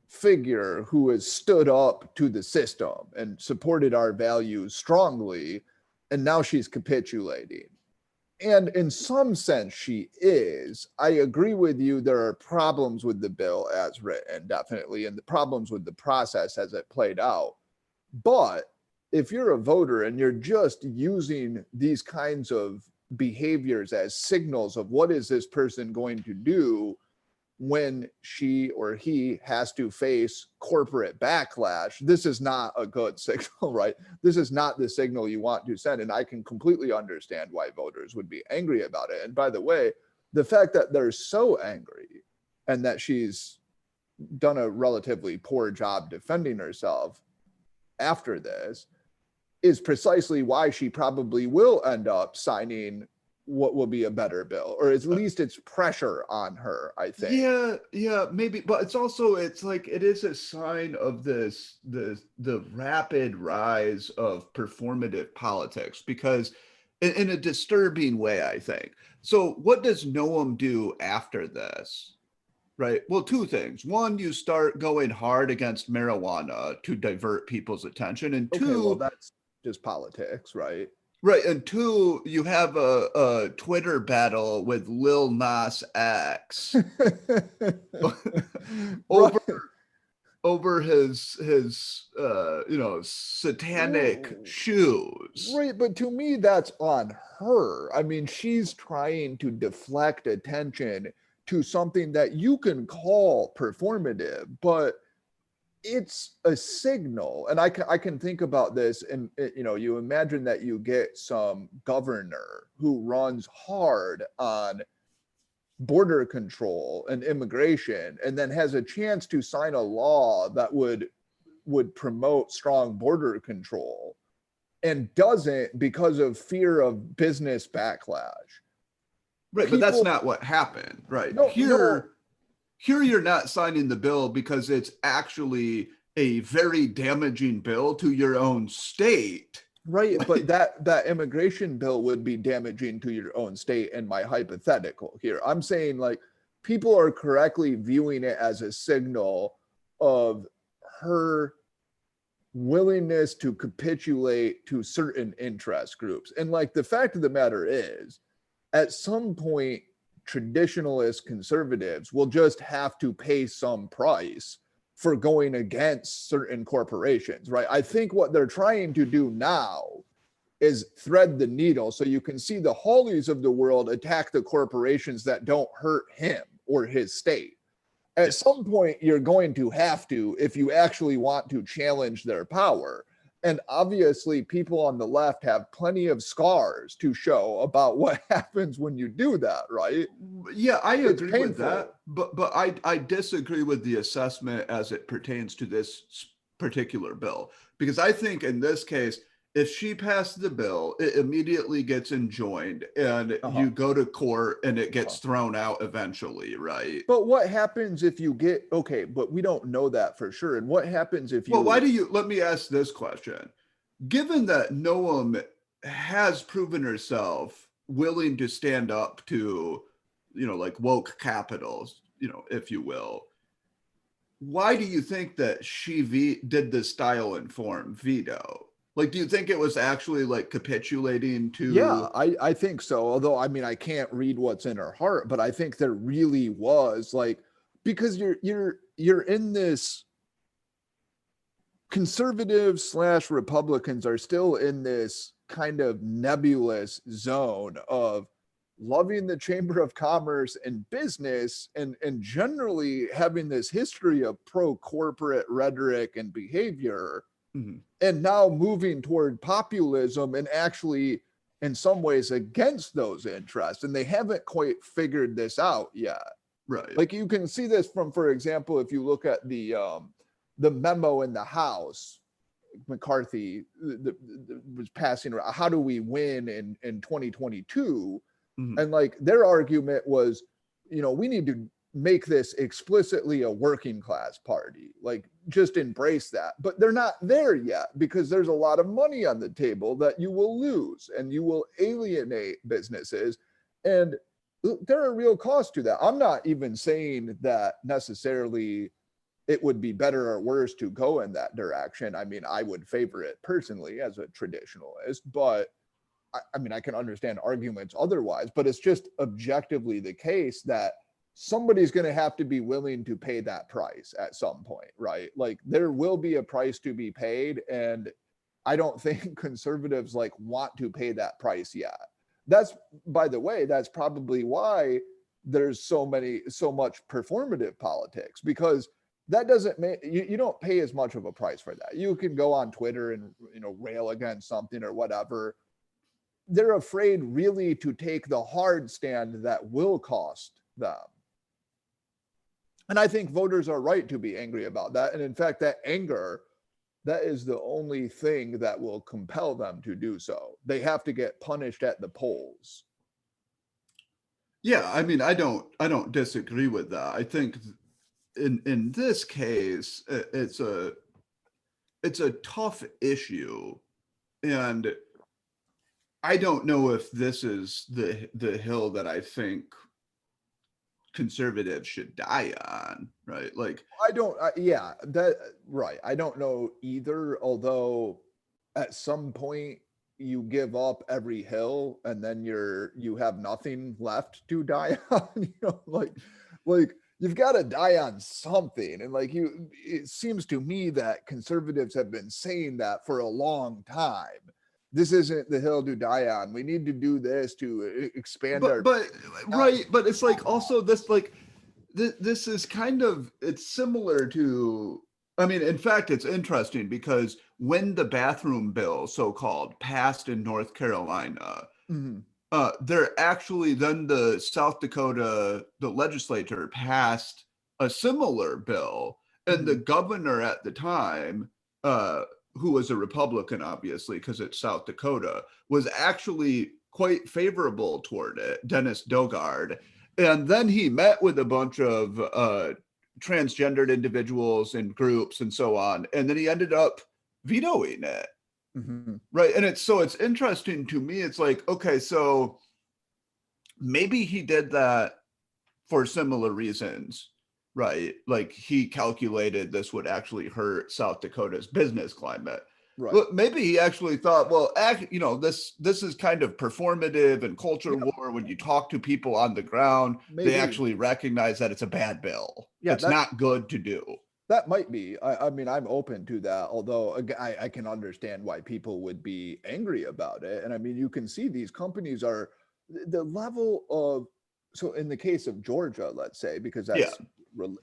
figure who has stood up to the system and supported our values strongly, and now she's capitulating. And in some sense she is. I agree with you, there are problems with the bill as written, definitely, and the problems with the process as it played out. But if you're a voter and you're just using these kinds of behaviors as signals of what is this person going to do when she or he has to face corporate backlash, this is not a good signal, right? This is not the signal you want to send. And I can completely understand why voters would be angry about it. And by the way, the fact that they're so angry and that she's done a relatively poor job defending herself after this is precisely why she probably will end up signing what will be a better bill, or at least it's pressure on her, I think. Yeah, maybe, but it's like it is a sign of the rapid rise of performative politics, because in a disturbing way, I think. So what does Noem do after this? Right. Well, two things. One, you start going hard against marijuana to divert people's attention, and two, okay, well, that's just politics, right? Right, and two, you have a Twitter battle with Lil Nas X over his satanic shoes. Right, but to me that's on her. I mean, she's trying to deflect attention to something that you can call performative, but it's a signal. And I can think about this, and you imagine that you get some governor who runs hard on border control and immigration, and then has a chance to sign a law that would promote strong border control, and doesn't because of fear of business backlash. Right, but that's not what happened, right? Here you're not signing the bill because it's actually a very damaging bill to your own state. Right, but that immigration bill would be damaging to your own state in my hypothetical here. I'm saying, like, people are correctly viewing it as a signal of her willingness to capitulate to certain interest groups. And like, the fact of the matter is, at some point, traditionalist conservatives will just have to pay some price for going against certain corporations, right? I think what they're trying to do now is thread the needle so you can see the Hawleys of the world attack the corporations that don't hurt him or his state. At some point, you're going to have to, if you actually want to challenge their power. And obviously, people on the left have plenty of scars to show about what happens when you do that, right? Yeah, I agree with that. But I disagree with the assessment as it pertains to this particular bill. Because I think in this case, if she passed the bill, it immediately gets enjoined, and you go to court and it gets thrown out eventually, right? But what happens if you get, okay, but we don't know that for sure. And what happens if you... Well, let me ask this question. Given that Noem has proven herself willing to stand up to, like woke capitals, if you will. Why do you think that she did the style and form veto? Like, do you think it was actually like capitulating to? Yeah, I think so. Although, I mean, I can't read what's in her heart, but I think there really was like, because you're in this, conservatives slash Republicans are still in this kind of nebulous zone of loving the Chamber of Commerce and business, and generally having this history of pro-corporate rhetoric and behavior, Mhm. and now moving toward populism and actually in some ways against those interests. And they haven't quite figured this out yet. Right. Like you can see this from, for example, if you look at the memo in the House, McCarthy was passing around, how do we win in 2022? Mhm. And like their argument was, we need to make this explicitly a working class party, like just embrace that. But they're not there yet, because there's a lot of money on the table that you will lose, and you will alienate businesses, and there are real costs to that. I'm not even saying that necessarily it would be better or worse to go in that direction. I mean, I would favor it personally as a traditionalist, but I mean, I can understand arguments otherwise, but it's just objectively the case that somebody's going to have to be willing to pay that price at some point, right? Like there will be a price to be paid, and I don't think conservatives like want to pay that price yet. That's, by the way, that's probably why there's so much performative politics, because that doesn't make you don't pay as much of a price for that. You can go on Twitter and rail against something or whatever. They're afraid really to take the hard stand that will cost them. And I think voters are right to be angry about that. And in fact, that anger, that is the only thing that will compel them to do so. They have to get punished at the polls. Yeah, I mean, I don't disagree with that. I think in this case, it's a tough issue, and I don't know if this is the hill that I think conservatives should die on, right? Like, yeah, that right. I don't know either, although at some point you give up every hill and then you have nothing left to die on, like you've got to die on something. And it seems to me that conservatives have been saying that for a long time. This isn't the hill to die on. We need to do this to expand our. but right, but it's like also this like this is kind of, it's similar to, I mean, in fact, it's interesting because when the bathroom bill, so-called, passed in North Carolina, Mhm. there actually then the South Dakota, the legislature passed a similar bill, and the governor at the time, who was a Republican, obviously, because it's South Dakota, was actually quite favorable toward it, Dennis Dogard. And then he met with a bunch of transgendered individuals and groups and so on, and then he ended up vetoing it. Mhm. Right. And it's interesting to me. It's like, okay, so maybe he did that for similar reasons, right? Like he calculated this would actually hurt South Dakota's business climate. Right. Well, maybe he actually thought, well, this is kind of performative and culture war. When you talk to people on the ground, Maybe. they actually recognize that it's a bad bill. Yeah, it's not good to do. That might be. I mean, I'm open to that, although I can understand why people would be angry about it. And I mean, you can see these companies are the level of, so in the case of Georgia, let's say, because that's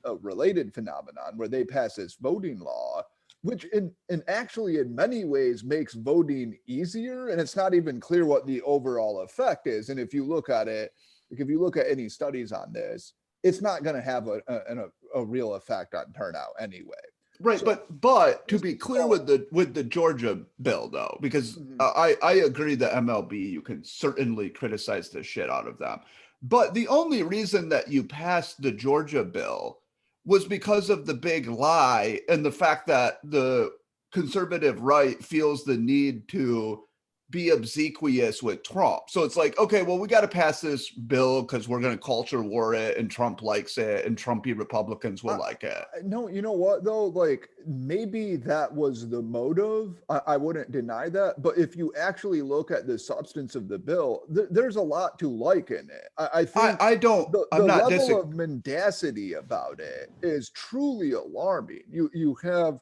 a related phenomenon where they pass this voting law, which in actually in many ways makes voting easier. And it's not even clear what the overall effect is. And if you look at it, like if you look at any studies on this, it's not going to have a real effect on turnout anyway. Right, So, but to be clear with the Georgia bill, though, because I agree that MLB, you can certainly criticize the shit out of them, but the only reason that you passed the Georgia bill was because of the big lie and the fact that the conservative right feels the need to be obsequious with Trump. So it's like, okay, well, we got to pass this bill because we're going to culture war it, and Trump likes it, and Trumpy Republicans will like it. No, you know what though? Like maybe that was the motive. I wouldn't deny that. But if you actually look at the substance of the bill, there's a lot to like in it. I think I don't. the I'm not level of mendacity about it is truly alarming. You have,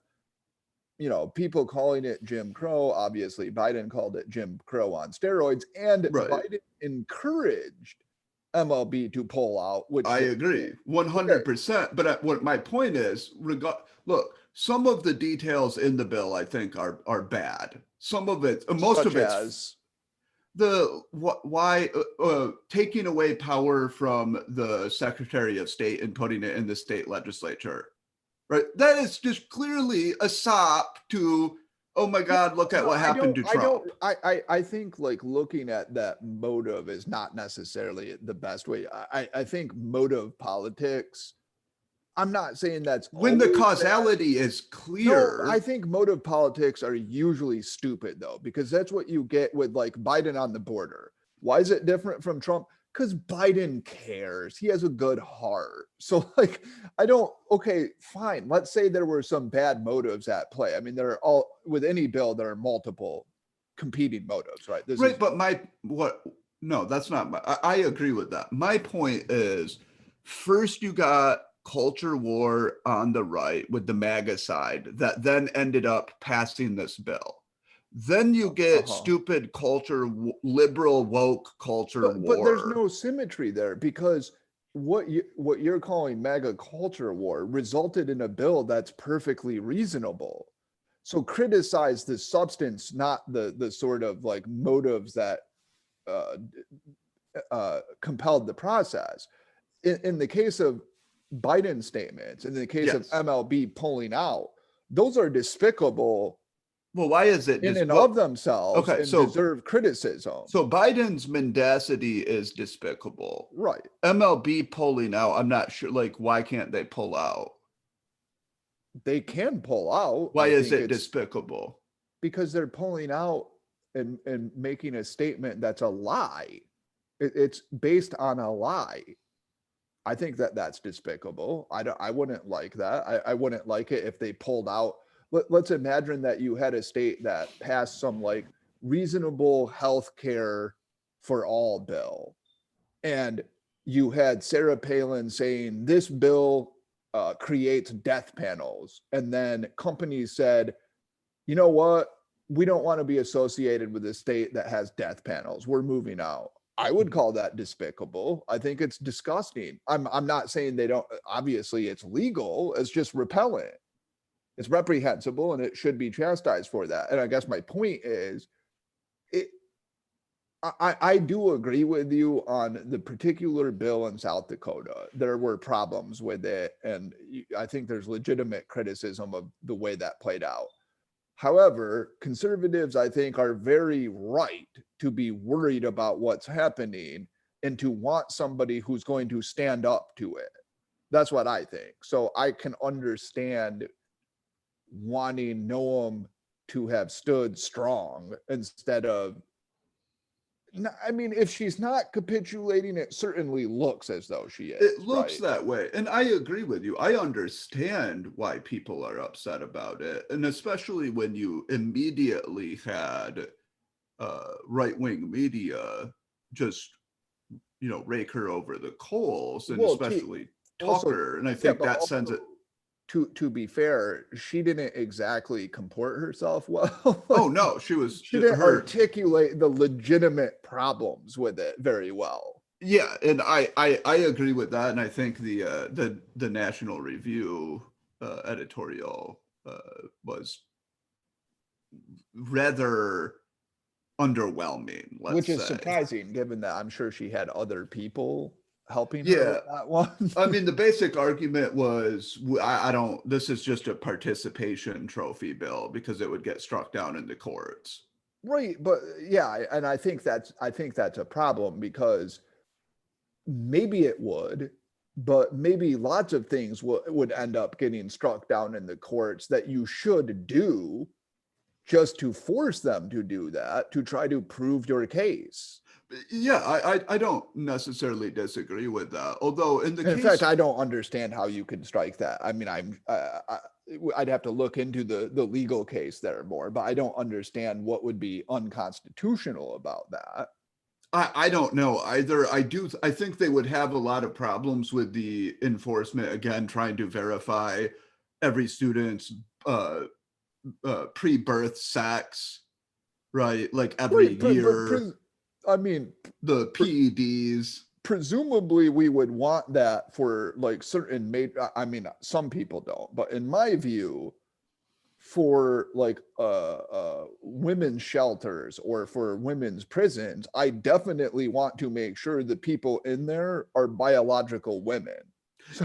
you know, people calling it Jim Crow. Obviously, Biden called it Jim Crow on steroids, and Right. Biden encouraged MLB to pull out. Which I agree 100%. But what my point is, look, some of the details in the bill I think are bad. Some of it, most of it's why taking away power from the Secretary of State and putting it in the state legislature. Right. That is just clearly a sop to, oh my God, look at what happened to Trump. I think like looking at that motive is not necessarily the best way. I think motive politics, I'm not saying that's when the causality is clear. No, I think motive politics are usually stupid though, because that's what you get with like Biden on the border. Why is it different from Trump? Because Biden cares. He has a good heart. So like, okay, fine. Let's say there were some bad motives at play. I mean, with any bill, there are multiple competing motives, right? No, that's not I agree with that. My point is, first you got culture war on the right with the MAGA side that then ended up passing this bill. Then you get stupid culture, liberal woke culture war. But there's no symmetry there, because what you're calling MAGA culture war resulted in a bill that's perfectly reasonable. So criticize the substance, not the sort of like motives that compelled the process. In the case of Biden's statements, in the case of MLB pulling out, those are despicable. Well, why is it in and of themselves? Okay, and deserve criticism. So Biden's mendacity is despicable, right? MLB pulling out, I'm not sure. Like, why can't they pull out? They can pull out. Why is it despicable? Because they're pulling out and making a statement that's a lie. It's based on a lie. I think that's despicable. I wouldn't like that. I wouldn't like it if they pulled out. Let's imagine that you had a state that passed some like reasonable health care for all bill, and you had Sarah Palin saying this bill creates death panels, and then companies said, you know what, we don't want to be associated with a state that has death panels, we're moving out. I would call that despicable. I think it's disgusting. I'm not saying they don't, obviously it's legal, it's just repellent. It's reprehensible and it should be chastised for that. And I guess my point is, I do agree with you on the particular bill in South Dakota. There were problems with it, and I think there's legitimate criticism of the way that played out. However, conservatives, I think, are very right to be worried about what's happening and to want somebody who's going to stand up to it. That's what I think. So I can understand wanting Noem to have stood strong instead of, I mean, if she's not capitulating, it certainly looks as though she is. It looks that way. And I agree with you. I understand why people are upset about it. And especially when you immediately had right-wing media just, rake her over the coals, and especially Tucker. And I think that sends it. To be fair, she didn't exactly comport herself well. Oh no, she didn't articulate the legitimate problems with it very well. Yeah, and I agree with that, and I think the National Review editorial was rather underwhelming, which is surprising, given that I'm sure she had other people helping her with that one. I mean, the basic argument was, this is just a participation trophy bill because it would get struck down in the courts. Right, but yeah, and I think that's a problem, because maybe it would, but maybe lots of things would end up getting struck down in the courts that you should do just to force them to do that, to try to prove your case. Yeah, I don't necessarily disagree with that. Although in the And in case, fact, I don't understand how you can strike that. I mean, I'd have to look into the legal case there more, but I don't understand what would be unconstitutional about that. I don't know either. I think they would have a lot of problems with the enforcement, again, trying to verify every student's uh, pre-birth sex, right? Like every Right, year, I mean, the PEDs. presumably we would want that for like certain I mean, some people don't, but in my view, for like women's shelters or for women's prisons, I definitely want to make sure the people in there are biological women.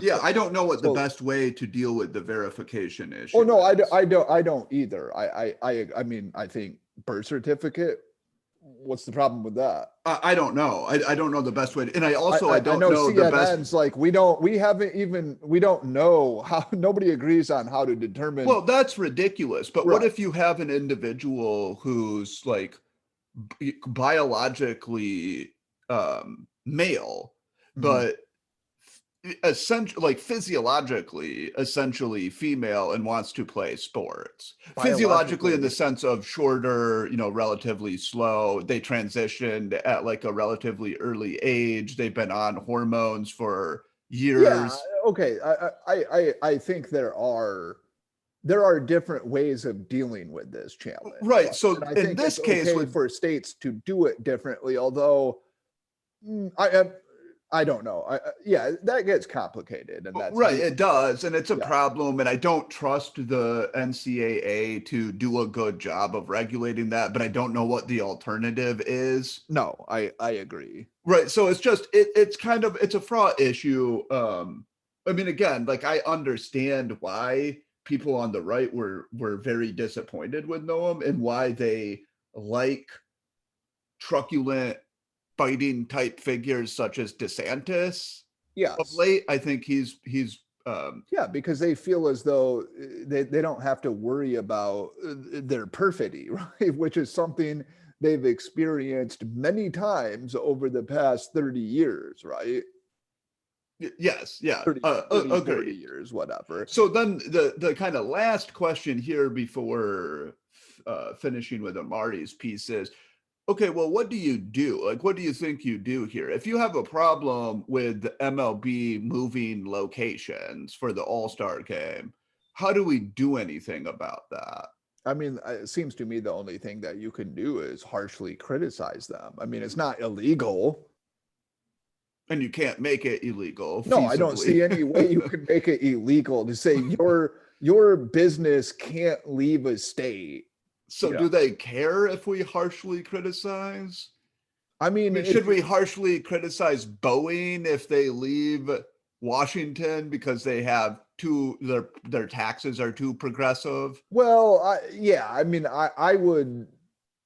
Yeah, I don't know what the So, best way to deal with the verification issue oh no, is. I don't either. I mean, I think birth certificate. What's the problem with that? I don't know. I don't know the best way to, and I don't know know the best. CNN's like we don't know how, nobody agrees on how to determine. Well, that's ridiculous. But what Right. if you have an individual who's like biologically male, Mhm. but essentially like physiologically essentially female and wants to play sports, physiologically in the Biologically, sense of shorter, relatively slow, they transitioned at like a relatively early age, they've been on hormones for yeah, years. okay. I think there are different ways of dealing with this challenge, Right, right? so And I in think this it's case okay with for states to do it differently, although I don't know. Yeah, that gets complicated, and that's right, legal. it does, and it's a Yeah. problem, and I don't trust the NCAA to do a good job of regulating that, but I don't know what the alternative is. No, I agree. Right, so it's just it's kind of it's a fraud issue. I mean, again, like I understand why people on the right were very disappointed with Noam and why they like truculent fighting type figures such as DeSantis of Yes. late. I think he's Yeah, because they feel as though they don't have to worry about their perfidy, right? Which is something they've experienced many times over the past 30 years, right? yes, yeah, 40 agreed. years, whatever. So then the kind of last question here before finishing with Amari's piece is, okay, well, what do you do? Like, what do you think you do here? If you have a problem with MLB moving locations for the All-Star game, how do we do anything about that? I mean, it seems to me the only thing that you can do is harshly criticize them. I mean, it's not illegal. And you can't make it illegal No, I don't feasibly. see any way you could make it illegal to say your business can't leave a state. So do they care if we harshly criticize? I mean, Should we harshly criticize Boeing if they leave Washington because they have their taxes are too progressive? well, yeah, I mean, I would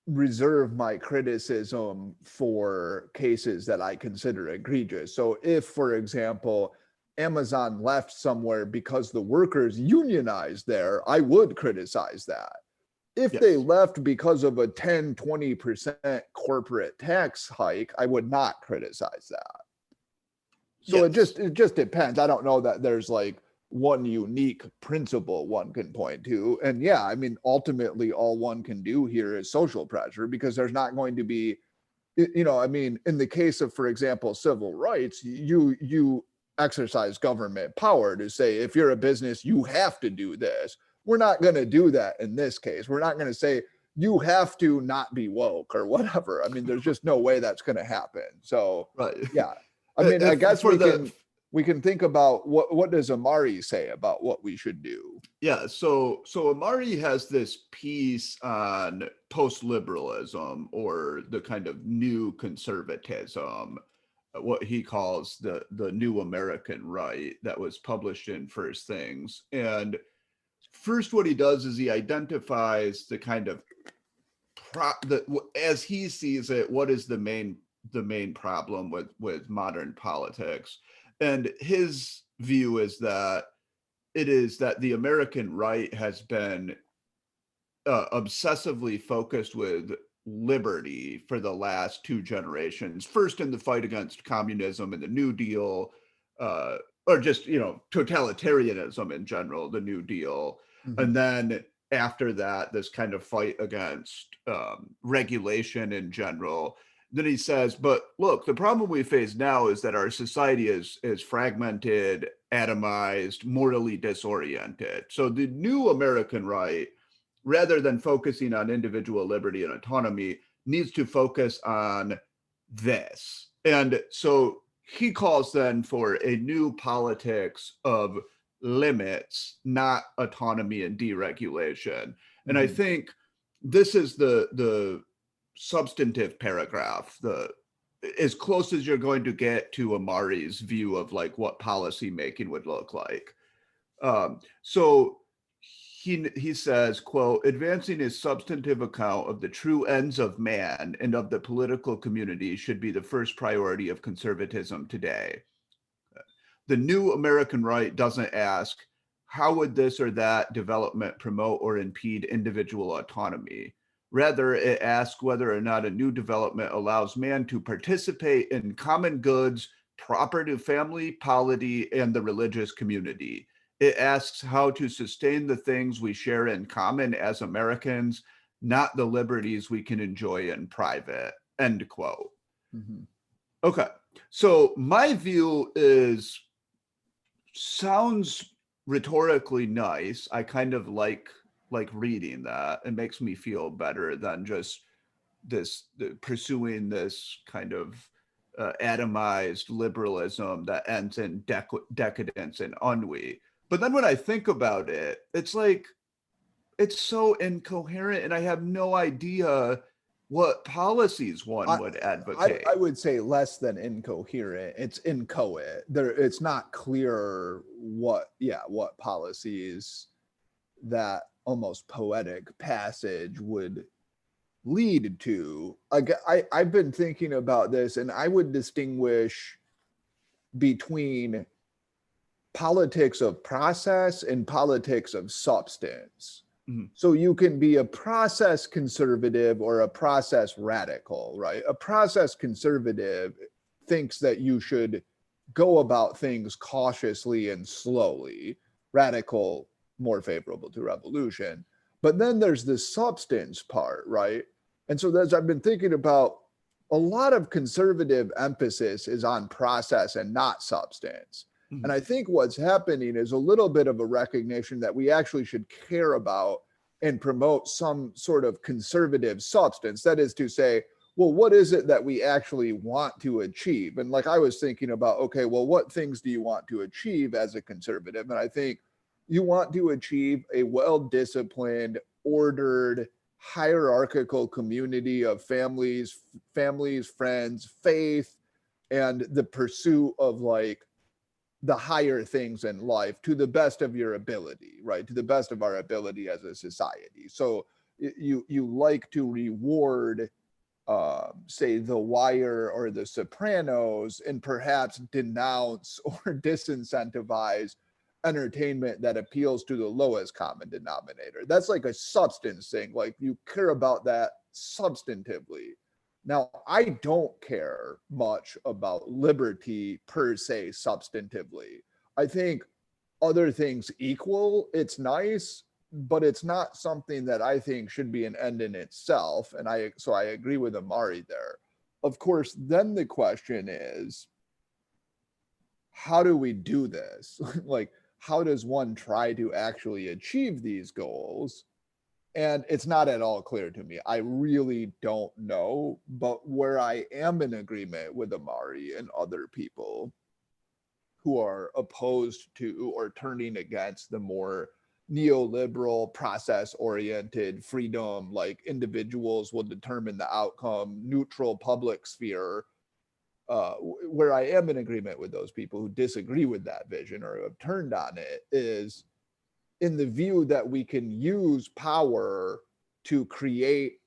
reserve my criticism for cases that I consider egregious. So if, for example, Amazon left somewhere because the workers unionized there, I would criticize that. If they Yes. left because of a 10-20% corporate tax hike, I would not criticize that. So Yes. it just depends. I don't know that there's like one unique principle one can point to. And yeah, I mean, ultimately, all one can do here is social pressure, because there's not going to be, I mean, in the case of, for example, civil rights, you exercise government power to say, if you're a business, you have to do this. We're not going to do that in this case. We're not going to say you have to not be woke or whatever. I mean, there's just no way that's going to happen. So Right. yeah, I mean, I guess For the we can think about what does Amari say about what we should do. Yeah, so Amari has this piece on post-liberalism, or the kind of new conservatism, what he calls the new American right, that was published in First Things. And first what he does is he identifies the kind of as he sees it, what is the main problem with modern politics. And his view is that it is that the American right has been obsessively focused with liberty for the last two generations. First in the fight against communism and the New Deal, or just, totalitarianism in general, the New Deal. And then after that, this kind of fight against regulation in general. Then he says, but look, the problem we face now is that our society is fragmented, atomized, morally disoriented. So the new American right, rather than focusing on individual liberty and autonomy, needs to focus on this. And so he calls then for a new politics of limits, not autonomy and deregulation. And I think this is the substantive paragraph, the as close as you're going to get to Amari's view of like what policy making would look like. So he says, quote, advancing a substantive account of the true ends of man and of the political community should be the first priority of conservatism today. The new American right doesn't ask, how would this or that development promote or impede individual autonomy? Rather, it asks whether or not a new development allows man to participate in common goods proper to family, polity, and the religious community. It asks how to sustain the things we share in common as Americans, not the liberties we can enjoy in private, end quote. Okay, so my view sounds rhetorically nice. I kind of like reading that. It makes me feel better than just pursuing this kind of atomized liberalism that ends in decadence and ennui. But then when I think about it, it's like, it's so incoherent and I have no idea what policies one would advocate. I would say less than incoherent. It's inchoate. It's not clear what policies that almost poetic passage would lead to. I've been thinking about this, and I would distinguish between politics of process and politics of substance. So you can be a process conservative or a process radical, right? A process conservative thinks that you should go about things cautiously and slowly. Radical, more favorable to revolution. But then there's the substance part, right? And so as I've been thinking about, a lot of conservative emphasis is on process and not substance. And I think what's happening is a little bit of a recognition that we actually should care about and promote some sort of conservative substance. That is to say, well, what is it that we actually want to achieve? And like I was thinking about, okay, well, what things do you want to achieve as a conservative? And I think you want to achieve a well-disciplined, ordered, hierarchical community of families, friends, faith, and the pursuit of like the higher things in life to the best of your ability, right? To the best of our ability as a society. So you like to reward, say, The Wire or The Sopranos, and perhaps denounce or disincentivize entertainment that appeals to the lowest common denominator. That's like a substance thing. Like you care about that substantively. Now, I don't care much about liberty per se substantively. I think other things equal, it's nice, but it's not something that I think should be an end in itself. And I agree with Amari there. Of course, then the question is, how do we do this? Like, how does one try to actually achieve these goals? And it's not at all clear to me. I really don't know. But where I am in agreement with Amari and other people who are opposed to or turning against the more neoliberal, process-oriented freedom, like individuals will determine the outcome, neutral public sphere, where I am in agreement with those people who disagree with that vision or have turned on it is in the view that we can use power to create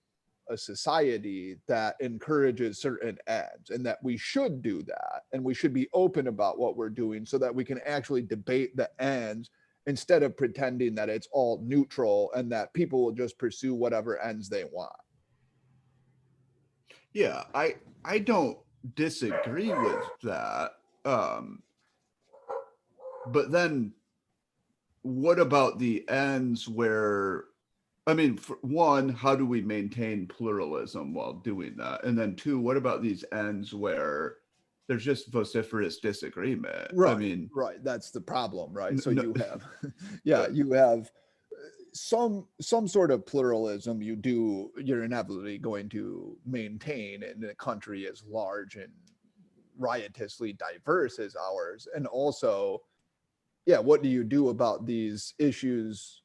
a society that encourages certain ends, and that we should do that. And we should be open about what we're doing so that we can actually debate the ends instead of pretending that it's all neutral and that people will just pursue whatever ends they want. Yeah, I don't disagree with that. But then what about the ends where, I mean, for one, how do we maintain pluralism while doing that? And then two, what about these ends where there's just vociferous disagreement? Right. I mean, right. That's the problem, right? So no, you have, yeah, you have some sort of pluralism you're inevitably going to maintain in a country as large and riotously diverse as ours. And also, yeah, what do you do about these issues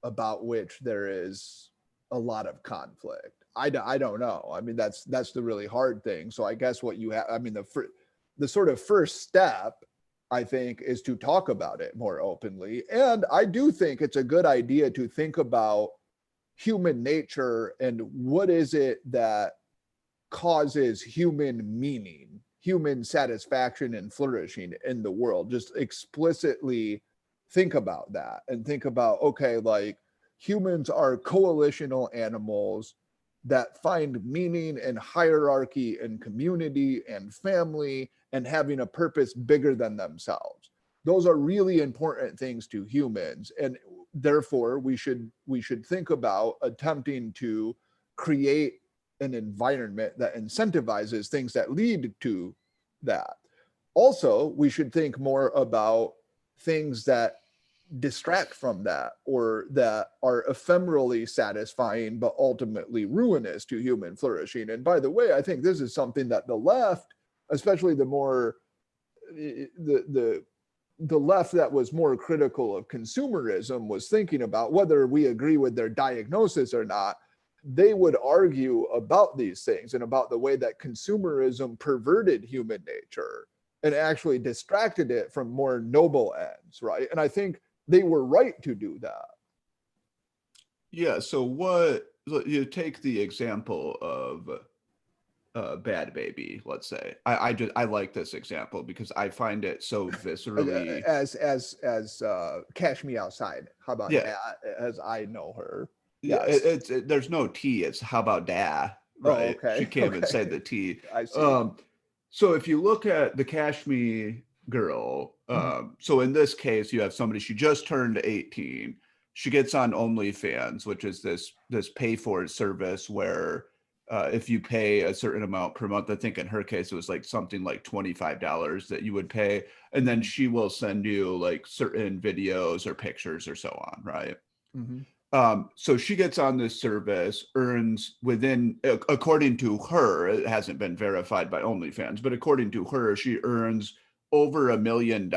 about which there is a lot of conflict? I don't know. I mean, that's the really hard thing. So I guess what you have, I mean, the sort of first step, I think, is to talk about it more openly. And I do think it's a good idea to think about human nature and what is it that causes human meaning, human satisfaction and flourishing in the world. Just explicitly think about that and think about, okay, like humans are coalitional animals that find meaning in hierarchy and community and family and having a purpose bigger than themselves. Those are really important things to humans, and therefore we should think about attempting to create an environment that incentivizes things that lead to that. Also, we should think more about things that distract from that or that are ephemerally satisfying but ultimately ruinous to human flourishing. And by the way, I think this is something that the left, especially the left that was more critical of consumerism, was thinking about. Whether we agree with their diagnosis or not, they would argue about these things and about the way that consumerism perverted human nature and actually distracted it from more noble ends, right? And I think they were right to do that. yeah. So what, you take the example of Bad Baby, let's say. I like this example because I find it so viscerally, As Cash Me Outside. How about yeah, that? As I know her. yeah. Yes. There's no T. It's how about da, Oh, right? She okay. can't even say Okay. the T. I see. So if you look at the Cash Me girl, Mhm. so in this case, you have somebody, she just turned 18. She gets on OnlyFans, which is this pay for it service where if you pay a certain amount per month, I think in her case it was like something like $25 that you would pay, and then she will send you like certain videos or pictures or so on, right? Mhm. So she gets on this service, earns within, according to her, it hasn't been verified by OnlyFans, but according to her, she earns over $1 million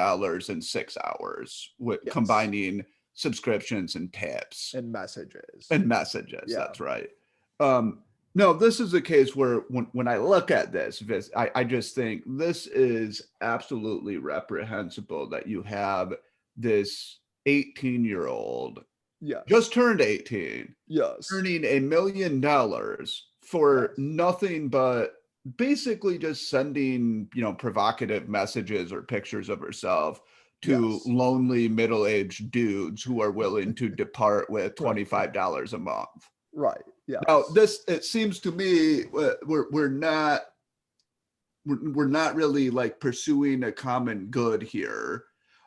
in 6 hours, with Yes. combining subscriptions and tips And messages. and messages. Yeah. That's right. No, this is a case where when I look at this, I just think this is absolutely reprehensible that you have this 18-year-old Yes. just turned 18, Yes. earning $1 million for Yes. nothing but basically just sending, provocative messages or pictures of herself to Yes. lonely middle-aged dudes who are willing to depart with Right. $25 a month. Right. Now, Yes. it seems to me we're not really like pursuing a common good here.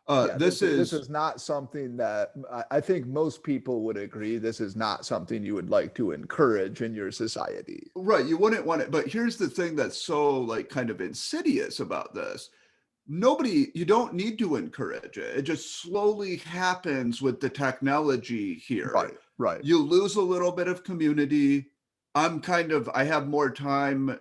Yeah, This this is is not something that I think most people would agree. This is not something you would like to encourage in your society. right. You wouldn't want it, but here's the thing that's so like kind of insidious about this. You don't need to encourage it. It just slowly happens with the technology here. Right. Right. You lose a little bit of community. I have more time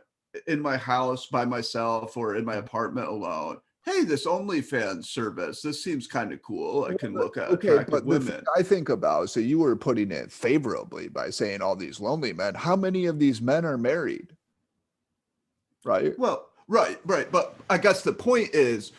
in my house by myself or in my apartment alone. Hey, this OnlyFans service, this seems kind of cool. I can look at Okay, attractive but the thing women. I think about, so you were putting it favorably by saying all these lonely men. How many of these men are married? Right? Well, right. But I guess the point is,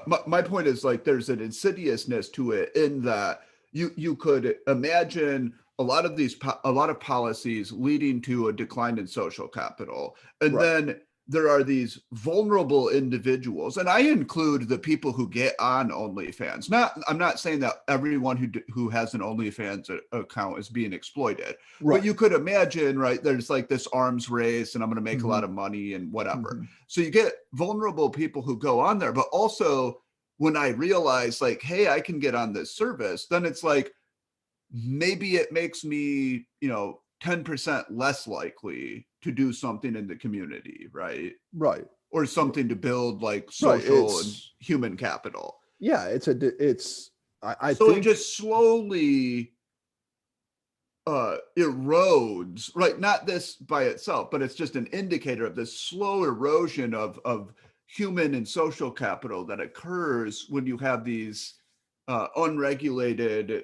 my point is like there's an insidiousness to it in that you could imagine a lot of policies leading to a decline in social capital, and Right. then there are these vulnerable individuals, and I include the people who get on OnlyFans. I'm not saying that everyone who has an OnlyFans account is being exploited, but Right. you could imagine, right? There's like this arms race, and I'm going to make a lot Mhm. of money and whatever. Mhm. So you get vulnerable people who go on there, but also when I realize, like, hey, I can get on this service, then it's like maybe it makes me, 10% less likely to do something in the community, right? Right. Or something to build like Right. social and human capital. Yeah, I So it think, just slowly erodes, right? Not this by itself, but it's just an indicator of this slow erosion of human and social capital that occurs when you have these unregulated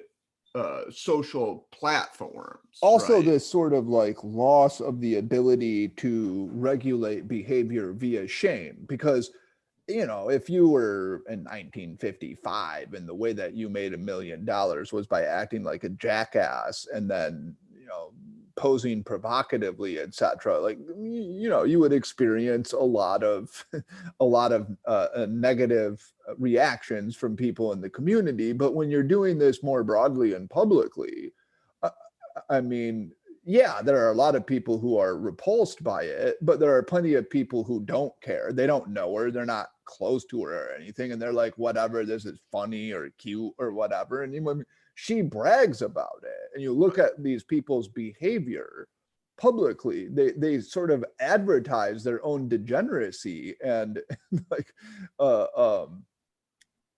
social platforms, also right? this sort of like loss of the ability to regulate behavior via shame, because if you were in 1955 and the way that you made $1 million was by acting like a jackass and then posing provocatively, etc., like you would experience a lot of a lot of negative reactions from people in the community. But when you're doing this more broadly and publicly, uh, I mean, yeah, there are a lot of people who are repulsed by it, but there are plenty of people who don't care. They don't know her, they're not close to her or anything, and they're like, whatever, this is funny or cute or whatever. And when she brags about it, and you look at these people's behavior publicly, they sort of advertise their own degeneracy, and like uh um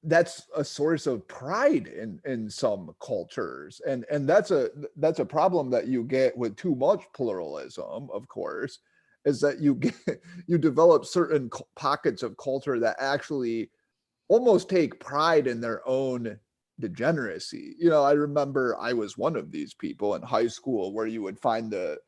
that's a source of pride in some cultures, and that's a problem that you get with too much pluralism, of course, is that you develop certain pockets of culture that actually almost take pride in their own degeneracy. I remember I was one of these people in high school where you would find the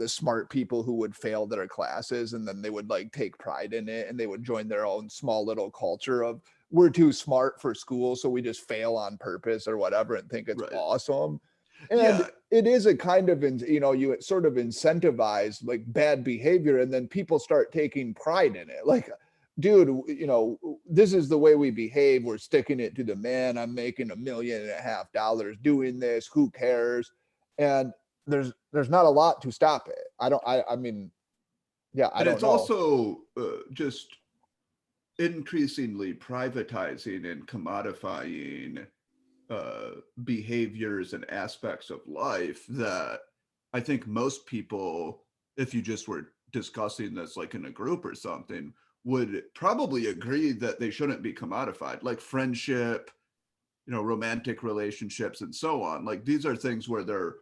smart people who would fail their classes, and then they would like take pride in it, and they would join their own small little culture of, we're too smart for school, so we just fail on purpose or whatever and think it's Right. awesome. And Yeah. it is a kind of, you sort of incentivize like bad behavior, and then people start taking pride in it. Like, dude, this is the way we behave. We're sticking it to the man. I'm making $1.5 million doing this. Who cares? And there's not a lot to stop it. I mean, yeah, I And don't it's know. also just increasingly privatizing and commodifying behaviors and aspects of life that I think most people, if you just were discussing this like in a group or something, would probably agree that they shouldn't be commodified, like friendship, romantic relationships, and so on. Like these are things where they're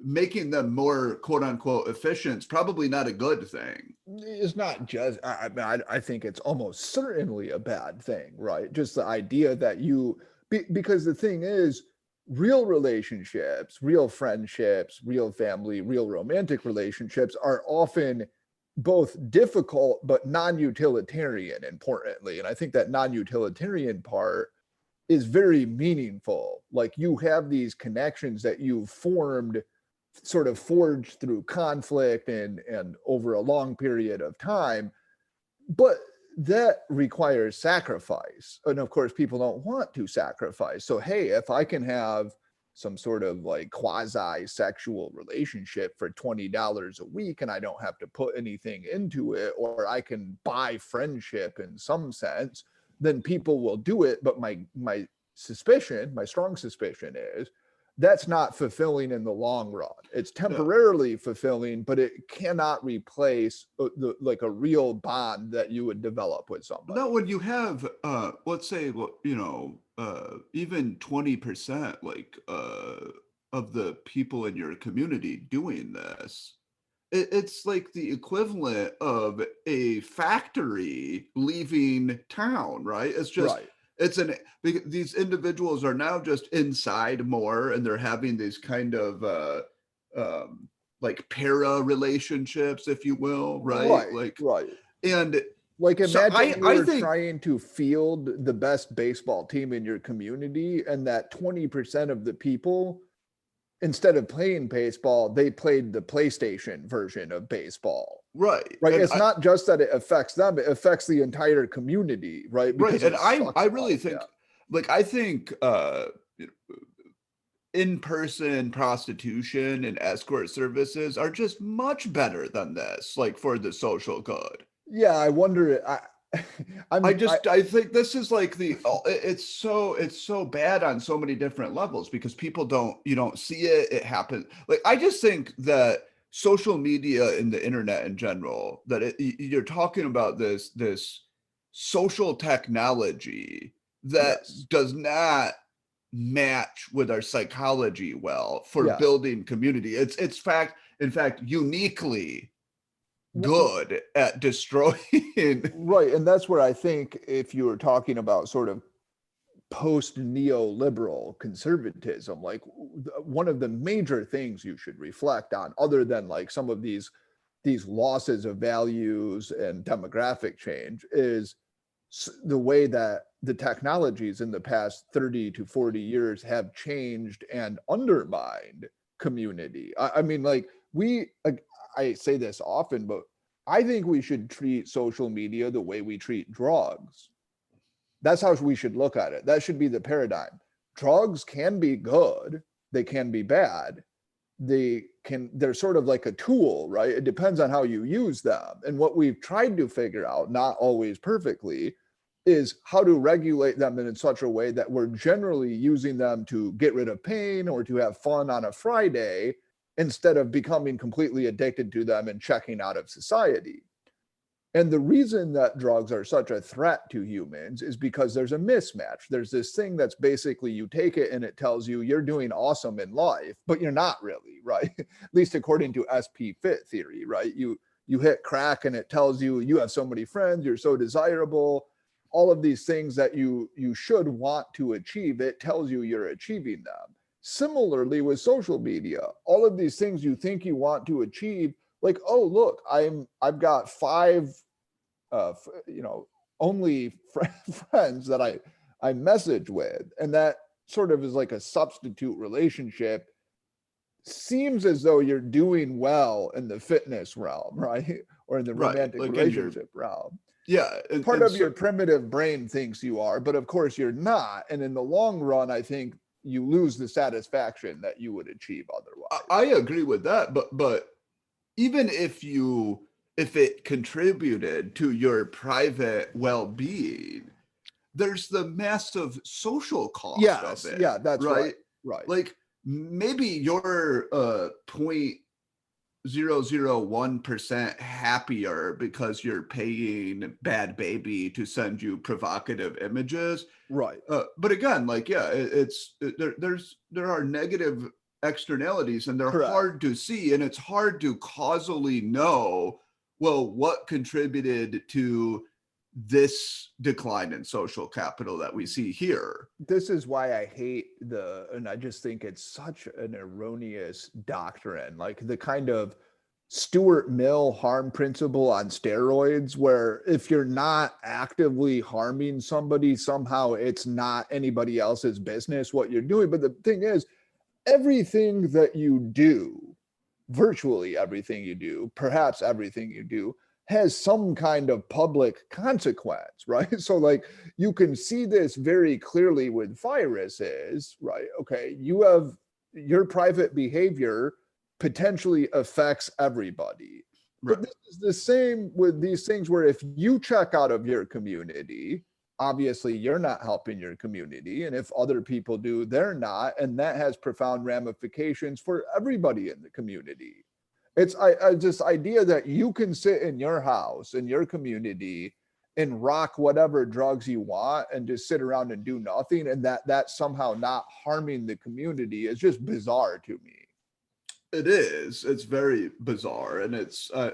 making them more quote unquote efficient. It's probably not a good thing. It's not just, I think it's almost certainly a bad thing, right? Just the idea that because the thing is, real relationships, real friendships, real family, real romantic relationships are often both difficult but non-utilitarian, importantly. And I think that non-utilitarian part is very meaningful. Like, you have these connections that you've formed, sort of forged through conflict and over a long period of time, but that requires sacrifice. And of course, people don't want to sacrifice. So, hey, if I can have some sort of like quasi sexual relationship for $20 a week and I don't have to put anything into it, or I can buy friendship in some sense, then people will do it. But my strong suspicion is that's not fulfilling in the long run. It's No, temporarily fulfilling, but it cannot replace like a real bond that you would develop with somebody. not when you have let's say, well, even 20% like of the people in your community doing this. It's like the equivalent of a factory leaving town, right? It's just, Right. these individuals are now just inside more, and they're having these kind of like para relationships, if you will, right? Right. Like, Right. and Like, so imagine I you I were think trying to field the best baseball team in your community, and that 20% of the people, instead of playing baseball, they played the PlayStation version of baseball. Right. Right. And It's not just that it affects them, it affects the entire community, right? right. Because And it I sucks really out. think, Yeah. like, I think in-person prostitution and escort services are just much better than this, like for the social good. Yeah, I wonder. I think this is like it's so bad on so many different levels because people you don't see it. It happens. Like, I just think that social media and the internet in general, that you're talking about this social technology that Yes. does not match with our psychology well for Yes. building community. It's in fact uniquely W- good at destroying. Right. And that's where I think if you were talking about sort of post neoliberal conservatism, like one of the major things you should reflect on, other than like some of these losses of values and demographic change, is the way that the technologies in the past 30 to 40 years have changed and undermined community. I mean, like I say this often, but I think we should treat social media the way we treat drugs. That's how we should look at it. That should be the paradigm. Drugs can be good, they can be bad. They're sort of like a tool, right? It depends on how you use them. And what we've tried to figure out, not always perfectly, is how to regulate them in such a way that we're generally using them to get rid of pain or to have fun on a Friday instead of becoming completely addicted to them and checking out of society. And the reason that drugs are such a threat to humans is because there's a mismatch. There's this thing that's basically you take it and it tells you you're doing awesome in life, but you're not really, right? At least according to SP fit theory, right? You hit crack and it tells you you have so many friends, you're so desirable, all of these things that you should want to achieve, it tells you you're achieving them. Similarly with social media, all of these things you think you want to achieve, like, oh look, I've got five you know, only friends that I message with, and that sort of is like a substitute relationship. Seems as though you're doing well in the fitness realm, right? Or in the Right, romantic like in your, relationship realm. yeah, Part and of so your primitive brain thinks you are, but of course you're not. And in the long run, I think you lose the satisfaction that you would achieve I otherwise. agree with that, but even if it contributed to your private well-being, there's the massive social cost of Yes, it, yeah, that's right. right? Right. Like, maybe you're 0.001% happier because you're paying Bad Baby to send you provocative images. Right. But again, like, yeah, there are negative externalities and they're Correct. hard to see, and it's hard to causally know, well, what contributed to this decline in social capital that we see here. This is why I hate and I just think it's such an erroneous doctrine, like the kind of Stuart Mill harm principle on steroids, where if you're not actively harming somebody, somehow it's not anybody else's business what you're doing. But the thing is, everything that you do, virtually everything you do, perhaps everything you do, has some kind of public consequence, right? So, like, you can see this very clearly with viruses, right? Okay, you have your private behavior potentially affects everybody. Right. But this is the same with these things where if you check out of your community, obviously you're not helping your community. And if other people do, they're not. And that has profound ramifications for everybody in the community. It's this idea that you can sit in your house, in your community, and rock whatever drugs you want and just sit around and do nothing. And that's somehow not harming the community is just bizarre to me. It is. It's very bizarre, and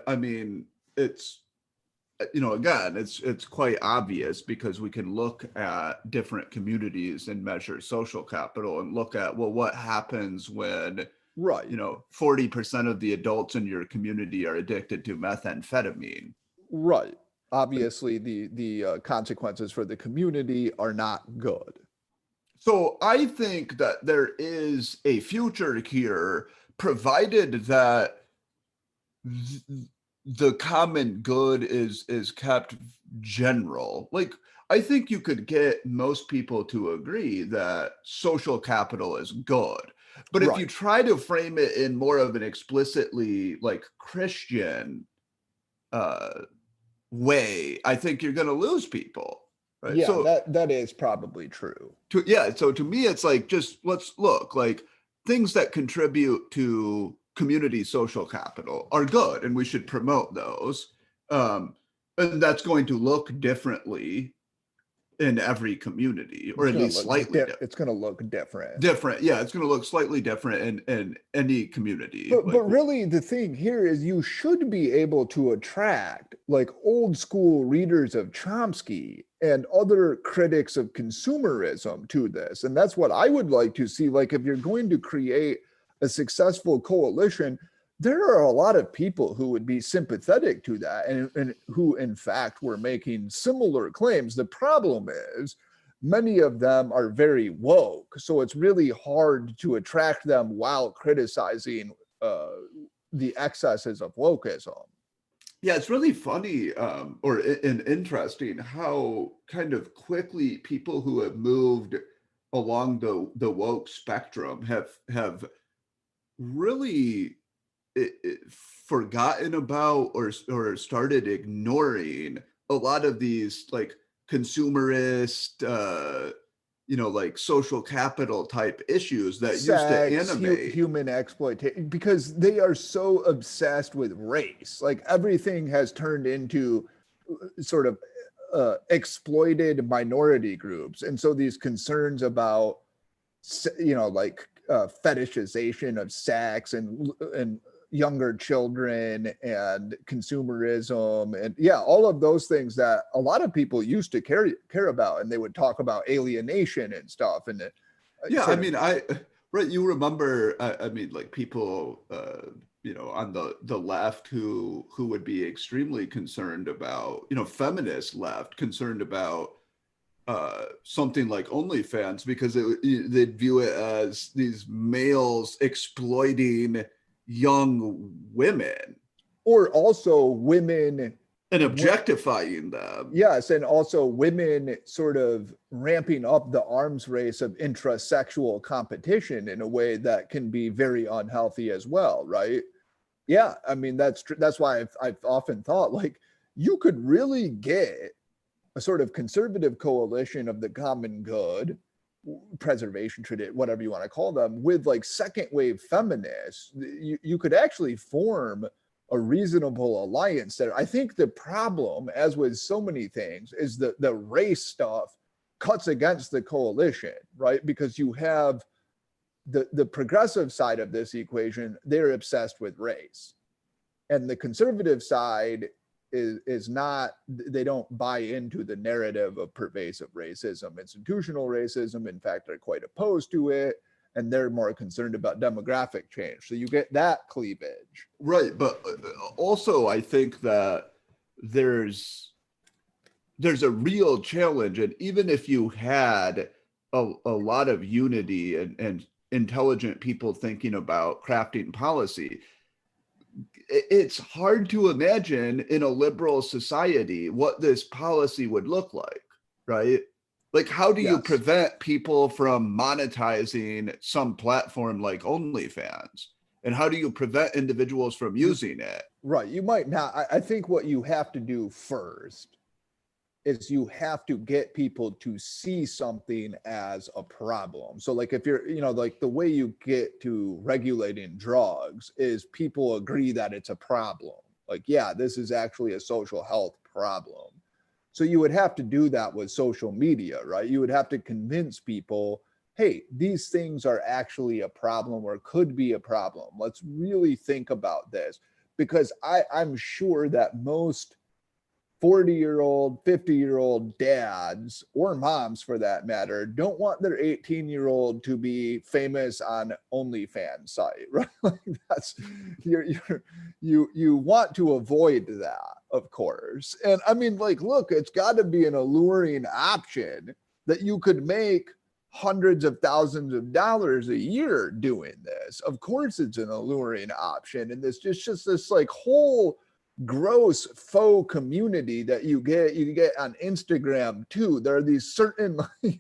I mean, it's again, it's quite obvious because we can look at different communities and measure social capital and look at, well, what happens when Right. 40% of the adults in your community are addicted to methamphetamine. Right. Obviously, the consequences for the community are not good. So I think that there is a future here, provided that the common good is kept general. Like, I think you could get most people to agree that social capital is good. But if you Right. try to frame it in more of an explicitly like Christian uh, way, I think you're going to lose people, right? Yeah, So that is probably true. so to me, it's like, just let's look like things that contribute to community social capital are good, and we should promote those. Um, and that's going to look differently in every community, or It's at gonna least look slightly it's gonna look different. different. Yeah, it's going to look slightly different in any community. But really the thing here is you should be able to attract like old school readers of Chomsky and other critics of consumerism to this. And that's what I would like to see. Like if you're going to create a successful coalition, there are a lot of people who would be sympathetic to that and who in fact were making similar claims. The problem is many of them are very woke, so it's really hard to attract them while criticizing uh, the excesses of wokeism. Yeah, it's really funny, and interesting how kind of quickly people who have moved along the woke spectrum have really forgotten about, or started ignoring a lot of these like consumerist, like social capital type issues that used to Sex, animate. human exploitation, because they are so obsessed with race. Like everything has turned into sort of exploited minority groups. And so these concerns about, like fetishization of sex and younger children and consumerism and all of those things that a lot of people used to care about, and they would talk about alienation and stuff and Yeah, I sort of. mean, right, you remember, I mean, like people, on the left who would be extremely concerned about, feminist left concerned about something like OnlyFans, because they'd view it as these males exploiting young women Or also women. and objectifying them. Yes, and also women sort of ramping up the arms race of intrasexual competition in a way that can be very unhealthy as well, right? Yeah, I mean that's why I've often thought like you could really get a sort of conservative coalition of the common good, preservation, tradition, whatever you want to call them, with like second wave feminists. You could actually form a reasonable alliance there. I think the problem, as with so many things, is that the race stuff cuts against the coalition, right? Because you have the progressive side of this equation, they're obsessed with race. And the conservative side is not, they don't buy into the narrative of pervasive racism, institutional racism. In fact, they're quite opposed to it. And they're more concerned about demographic change. So you get that cleavage. Right, but also I think that there's a real challenge, and even if you had a lot of unity and intelligent people thinking about crafting policy, it's hard to imagine in a liberal society what this policy would look like, right? Like, how do you Yes. prevent people from monetizing some platform like OnlyFans? And how do you prevent individuals from using it? Right. You might not. I think what you have to do first is you have to get people to see something as a problem. So like if you're, like the way you get to regulating drugs is people agree that it's a problem. Like, yeah, this is actually a social health problem. So you would have to do that with social media, right? You would have to convince people, hey, these things are actually a problem or could be a problem. Let's really think about this. Because I'm sure that most 40-year-old, 50-year-old dads or moms for that matter don't want their 18-year-old to be famous on OnlyFans site, right? Like that's you want to avoid that, of course. And I mean, like, look, it's got to be an alluring option that you could make hundreds of thousands of dollars a year doing this. Of course, it's an alluring option, and this just this like whole gross faux community that you get on Instagram too. There are these certain, and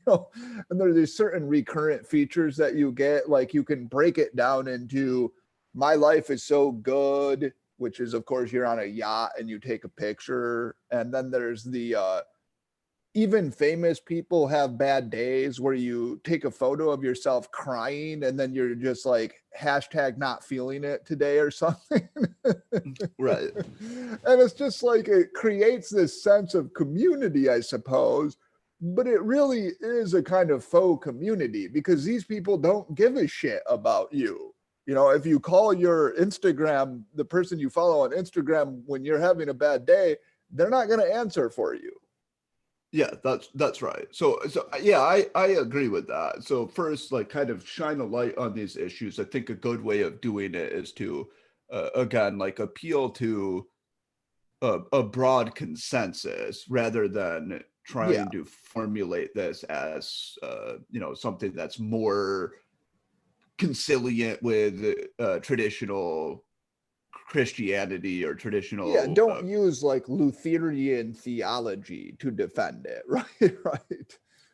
there are these certain recurrent features that you get, like you can break it down into my life is so good, which is of course you're on a yacht and you take a picture. And then there's the even famous people have bad days where you take a photo of yourself crying and then you're just like hashtag not feeling it today or something. Right. And it's just like it creates this sense of community, I suppose, but it really is a kind of faux community because these people don't give a shit about you. If you call your Instagram, the person you follow on Instagram when you're having a bad day, they're not going to answer for you. Yeah, that's right. So yeah, I agree with that. So first, like kind of shine a light on these issues. I think a good way of doing it is to again, like appeal to a broad consensus rather than trying to formulate this as something that's more conciliant with traditional Christianity or traditional don't use like Lutheran theology to defend it.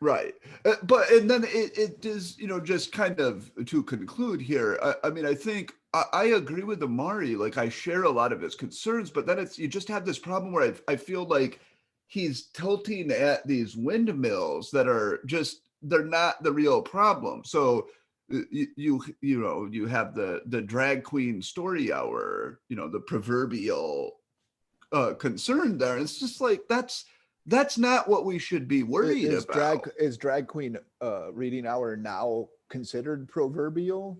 Right. But and then it is, just kind of to conclude here, I mean, I think I agree with Amari. Like I share a lot of his concerns, but then you just have this problem where I feel like he's tilting at these windmills that are just, they're not the real problem. So you have the drag queen story hour, the proverbial concern there. And it's just like, that's not what we should be worried about. Is drag queen reading hour now considered proverbial?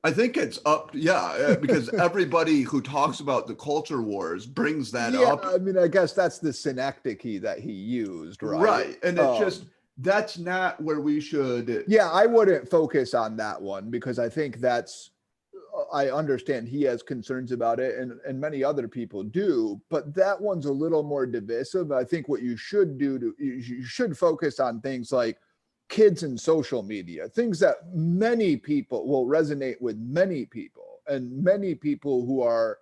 I think it's up, because everybody who talks about the culture wars brings that up. I mean, I guess that's the synecdoche that he used, right? Right, and it's just, that's not where we should. Yeah, I wouldn't focus on that one because I think I understand he has concerns about it and many other people do, but that one's a little more divisive. I think what you should do you should focus on things like kids and social media, things that many people will resonate with many people, and many people who are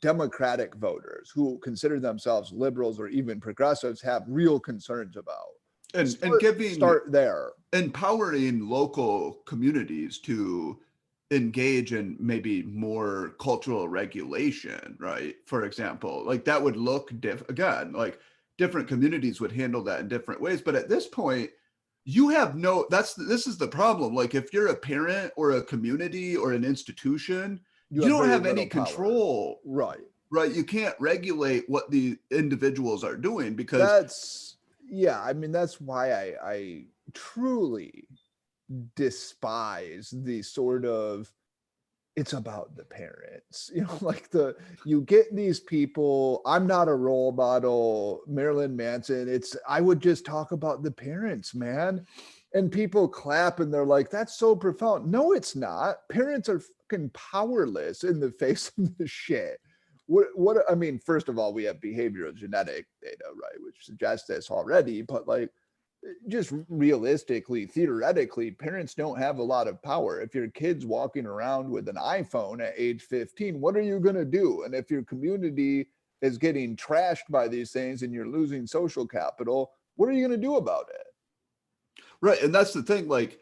Democratic voters who consider themselves liberals or even progressives have real concerns about. And start there. Empowering local communities to engage in maybe more cultural regulation, right? For example, like that would look again, like different communities would handle that in different ways. But at this point, you have this is the problem. Like if you're a parent or a community or an institution, you don't have any control. Right. You can't regulate what the individuals are doing because that's why I truly despise the sort of, it's about the parents, you get these people. I'm not a role model, Marilyn Manson. I would just talk about the parents, man. And people clap and they're like, that's so profound. No, it's not. Parents are fucking powerless in the face of this shit. What I mean, first of all, we have behavioral genetic data, right, which suggests this already, but like just realistically, theoretically, parents don't have a lot of power. If your kid's walking around with an iPhone at age 15, what are you going to do? And if your community is getting trashed by these things and you're losing social capital, what are you going to do about it? Right. And that's the thing, like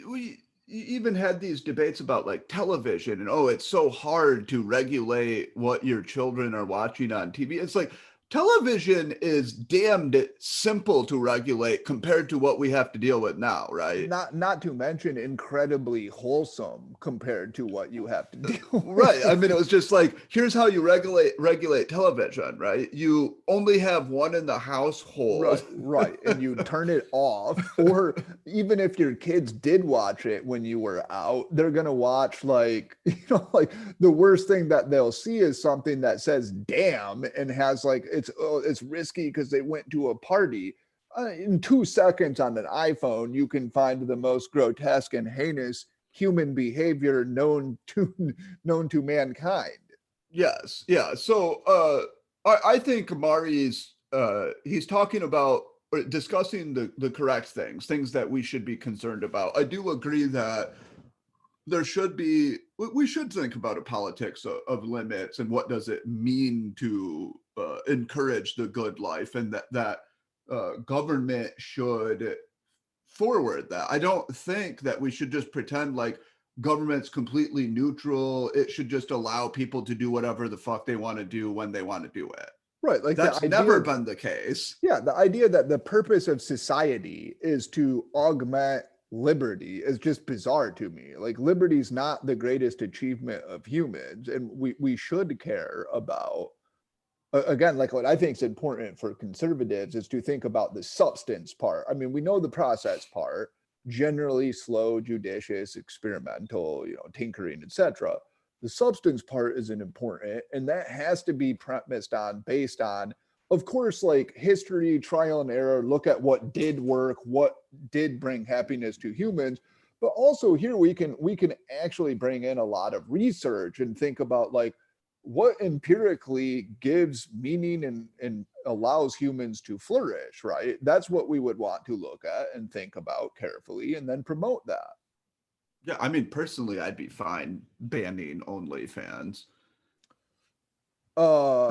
we even had these debates about like television and it's so hard to regulate what your children are watching on TV. It's like television is damned simple to regulate compared to what we have to deal with now, right? Not to mention incredibly wholesome compared to what you have to deal with. Right. I mean, it was just like, here's how you regulate television, right? You only have one in the household. Right. And you turn it off. Or even if your kids did watch it when you were out, they're going to watch like the worst thing that they'll see is something that says damn and has like, it's risky because they went to a party. In 2 seconds on an iPhone, you can find the most grotesque and heinous human behavior known to mankind. Yes. Yeah. So I think Mari's he's talking about discussing the correct things that we should be concerned about. I do agree that there should be we should think about a politics of limits and what does it mean to encourage the good life, and that government should forward that. I don't think that we should just pretend like government's completely neutral. It should just allow people to do whatever the fuck they want to do when they want to do it. Right. Like that's never been the case. Yeah. The idea that the purpose of society is to augment liberty is just bizarre to me. Like, liberty is not the greatest achievement of humans. And we should care about, again, like what I think is important for conservatives is to think about the substance part. I mean, we know the process part, generally slow, judicious, experimental, tinkering, etc. The substance part isn't important, and that has to be based on, of course, like history, trial and error, look at what did work, what did bring happiness to humans. But also here we can actually bring in a lot of research and think about like what empirically gives meaning and allows humans to flourish, right? That's what we would want to look at and think about carefully and then promote that. Yeah, I mean, personally, I'd be fine banning OnlyFans. I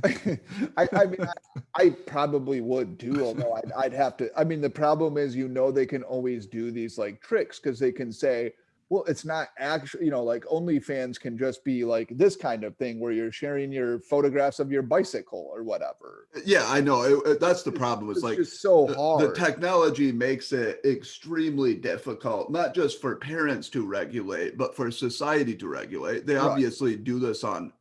mean, I probably would too, although I'd have to. I mean, the problem is, they can always do these like tricks because they can say, well, it's not actually, like OnlyFans can just be like this kind of thing where you're sharing your photographs of your bicycle or whatever. Yeah, I know. That's the problem. It's like just so hard. The technology makes it extremely difficult, not just for parents to regulate, but for society to regulate. They obviously do this on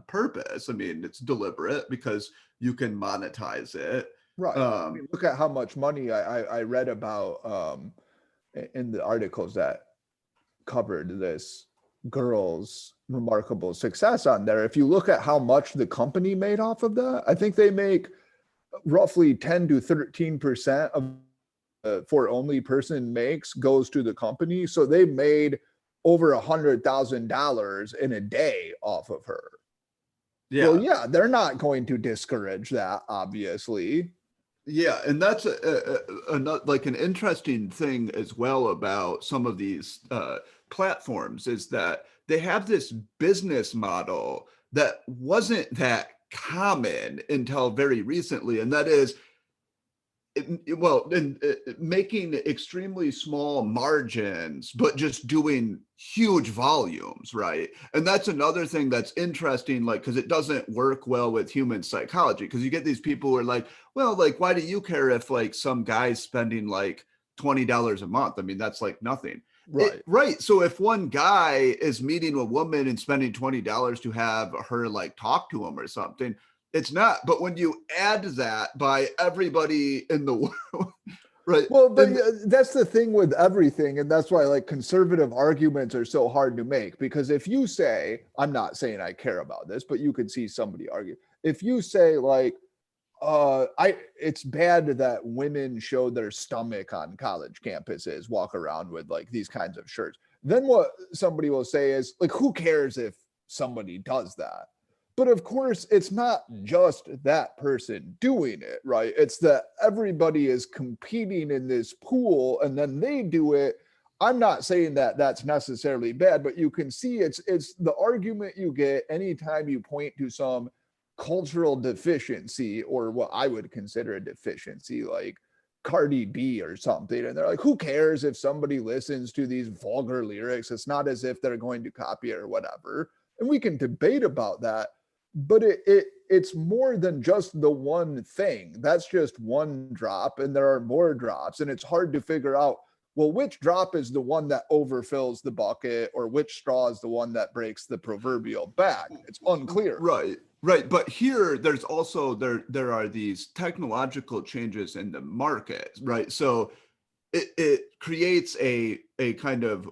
purpose. I mean, it's deliberate because you can monetize it. Right. I mean, look at how much money I read about in the articles that covered this girl's remarkable success on there. If you look at how much the company made off of that, I think they make roughly 10 to 13% of for only person makes goes to the company. So they made over $100,000 in a day off of her. Yeah. Well, yeah, they're not going to discourage that, obviously. Yeah, and that's like an interesting thing as well about some of these platforms is that they have this business model that wasn't that common until very recently, and that is, making extremely small margins, but just doing huge volumes, right? And that's another thing that's interesting, like, because it doesn't work well with human psychology, because you get these people who are like, well, like, why do you care if like some guy's spending like $20 a month? I mean, that's like nothing. Right. Right. So if one guy is meeting a woman and spending $20 to have her like talk to him or something, it's not. But when you add that by everybody in the world, right? Well, but that's the thing with everything. And that's why like conservative arguments are so hard to make, because if you say, I'm not saying I care about this, but you could see somebody argue. If you say like, it's bad that women show their stomach on college campuses, walk around with like these kinds of shirts, then what somebody will say is like, who cares if somebody does that? But of course, it's not just that person doing it, right? It's that everybody is competing in this pool and then they do it. I'm not saying that that's necessarily bad, but you can see it's the argument you get anytime you point to some cultural deficiency, or what I would consider a deficiency, like Cardi B or something. And they're like, who cares if somebody listens to these vulgar lyrics? It's not as if they're going to copy it or whatever. And we can debate about that. But it's more than just the one thing. That's just one drop, and there are more drops, and it's hard to figure out, well, which drop is the one that overfills the bucket, or which straw is the one that breaks the proverbial back. It's unclear. Right. But here, there's also there are these technological changes in the market, right? So it creates a kind of,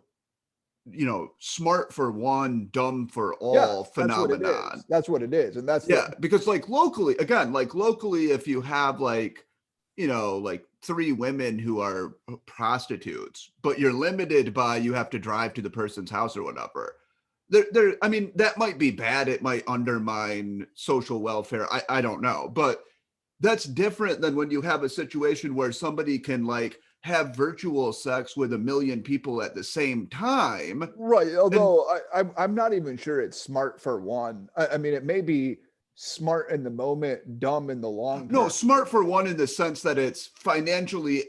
smart for one, dumb for all phenomenon. That's what it is. And that's because like locally, if you have like, like 3 women who are prostitutes, but you're limited by, you have to drive to the person's house or whatever. I mean, that might be bad. It might undermine social welfare. I don't know. But that's different than when you have a situation where somebody can like have virtual sex with 1 million people at the same time. Right. And Although I'm not even sure it's smart for one. I mean, it may be smart in the moment, dumb in the long no, term. smart for one in the sense that it's financially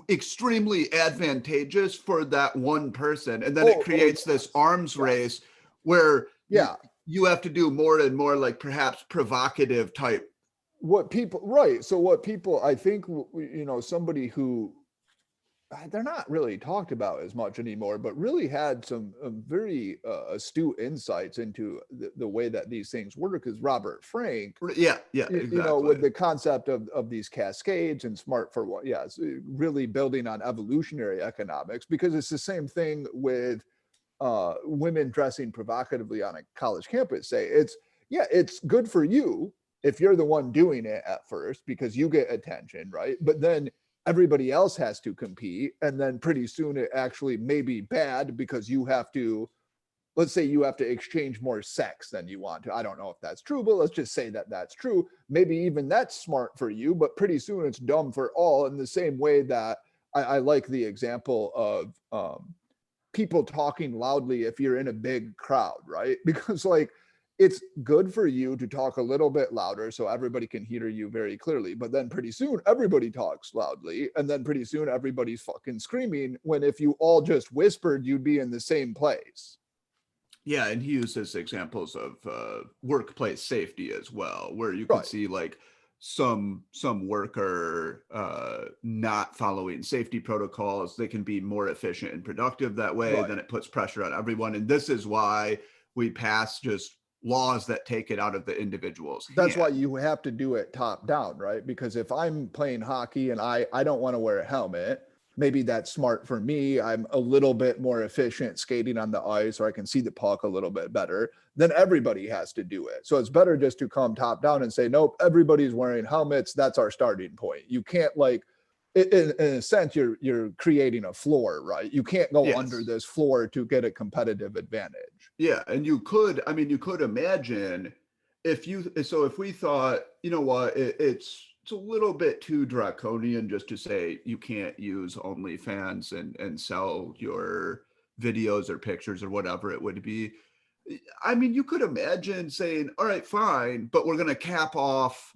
extremely advantageous for that one person. And then it creates this arms race where Yeah. you have to do more and more like perhaps provocative type. What people, right. So what people, I think, somebody who they're not really talked about as much anymore, but really had some very astute insights into the way that these things work is Robert Frank. Yeah, exactly. With the concept of these cascades and smart for what, it's really building on evolutionary economics, because it's the same thing with women dressing provocatively on a college campus. Say it's good for you if you're the one doing it at first because you get attention, right? But then everybody else has to compete, and then pretty soon it actually may be bad because you have to, let's say you have to exchange more sex than you want to. I don't know if that's true, but let's just say that that's true. Maybe even that's smart for you, but pretty soon it's dumb for all, in the same way that I like the example of people talking loudly if you're in a big crowd, right? Because like it's good for you to talk a little bit louder so everybody can hear you very clearly. But then pretty soon everybody talks loudly, and then pretty soon everybody's fucking screaming, when if you all just whispered, you'd be in the same place. Yeah, and he uses examples of workplace safety as well, where you could see like some worker not following safety protocols. They can be more efficient and productive that way. Then it puts pressure on everyone, and this is why we pass just laws that take it out of the individual's hand. That's why you have to do it top down, right? Because if I'm playing hockey and I don't want to wear a helmet, maybe that's smart for me. I'm a little bit more efficient skating on the ice, or I can see the puck a little bit better. Then everybody has to do it. So it's better just to come top down and say, nope, everybody's wearing helmets. That's our starting point. You can't, like, in a sense, you're creating a floor, right? You can't go under this floor to get a competitive advantage. Yeah, and you could imagine if we thought, you know what, it's a little bit too draconian just to say you can't use OnlyFans and sell your videos or pictures or whatever it would be. I mean, you could imagine saying, all right, fine, but we're going to cap off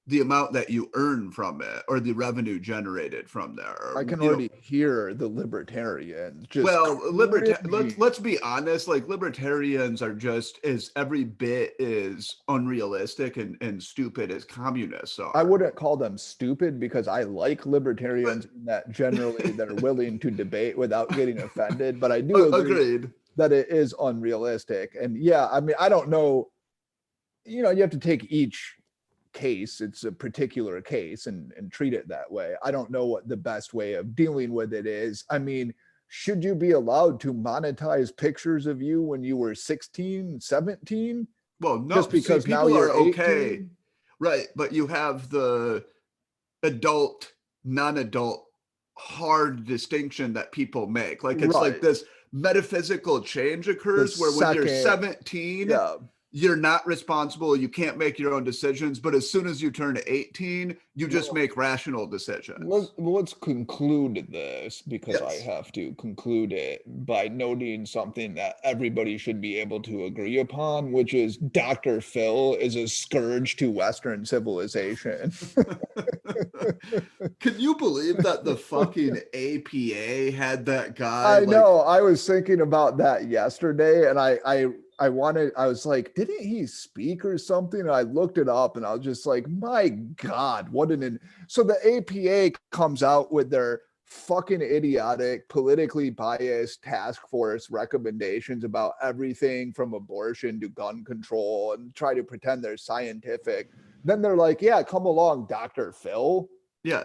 the amount that you earn from it or the revenue generated from there. I can already hear the libertarians just, well, let's be honest, like libertarians are just as every bit as unrealistic and stupid as communists are. I wouldn't call them stupid, because I like libertarians in that generally they're willing to debate without getting offended, but I do agree that it is unrealistic. And yeah, I mean, I don't know, you have to take each case, it's a particular case, and treat it that way. I don't know what the best way of dealing with it is. I mean, should you be allowed to monetize pictures of you when you were 16, 17? Well, no, just because now you're okay. 18? Right, but you have the adult, non-adult hard distinction that people make. Like it's like this metaphysical change occurs where when you're 17, you're not responsible. You can't make your own decisions. But as soon as you turn 18, you just make rational decisions. Let's conclude this, because I have to conclude it by noting something that everybody should be able to agree upon, which is Dr. Phil is a scourge to Western civilization. Can you believe that the fucking APA had that guy? I know. I was thinking about that yesterday, and I was like, didn't he speak or something? And I looked it up, and I was just like, my God, so the APA comes out with their fucking idiotic, politically biased task force recommendations about everything from abortion to gun control, and try to pretend they're scientific. Then they're like, yeah, come along, Dr. Phil. Yeah,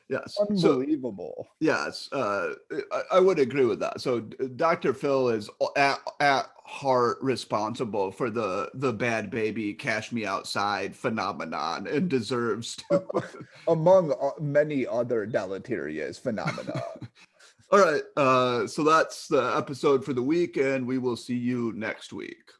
yes. Unbelievable. So, yes, I would agree with that. So Dr. Phil is at heart responsible for the bad baby cash me outside phenomenon, and deserves to. Among many other deleterious phenomena. All right, so that's the episode for the week, and we will see you next week.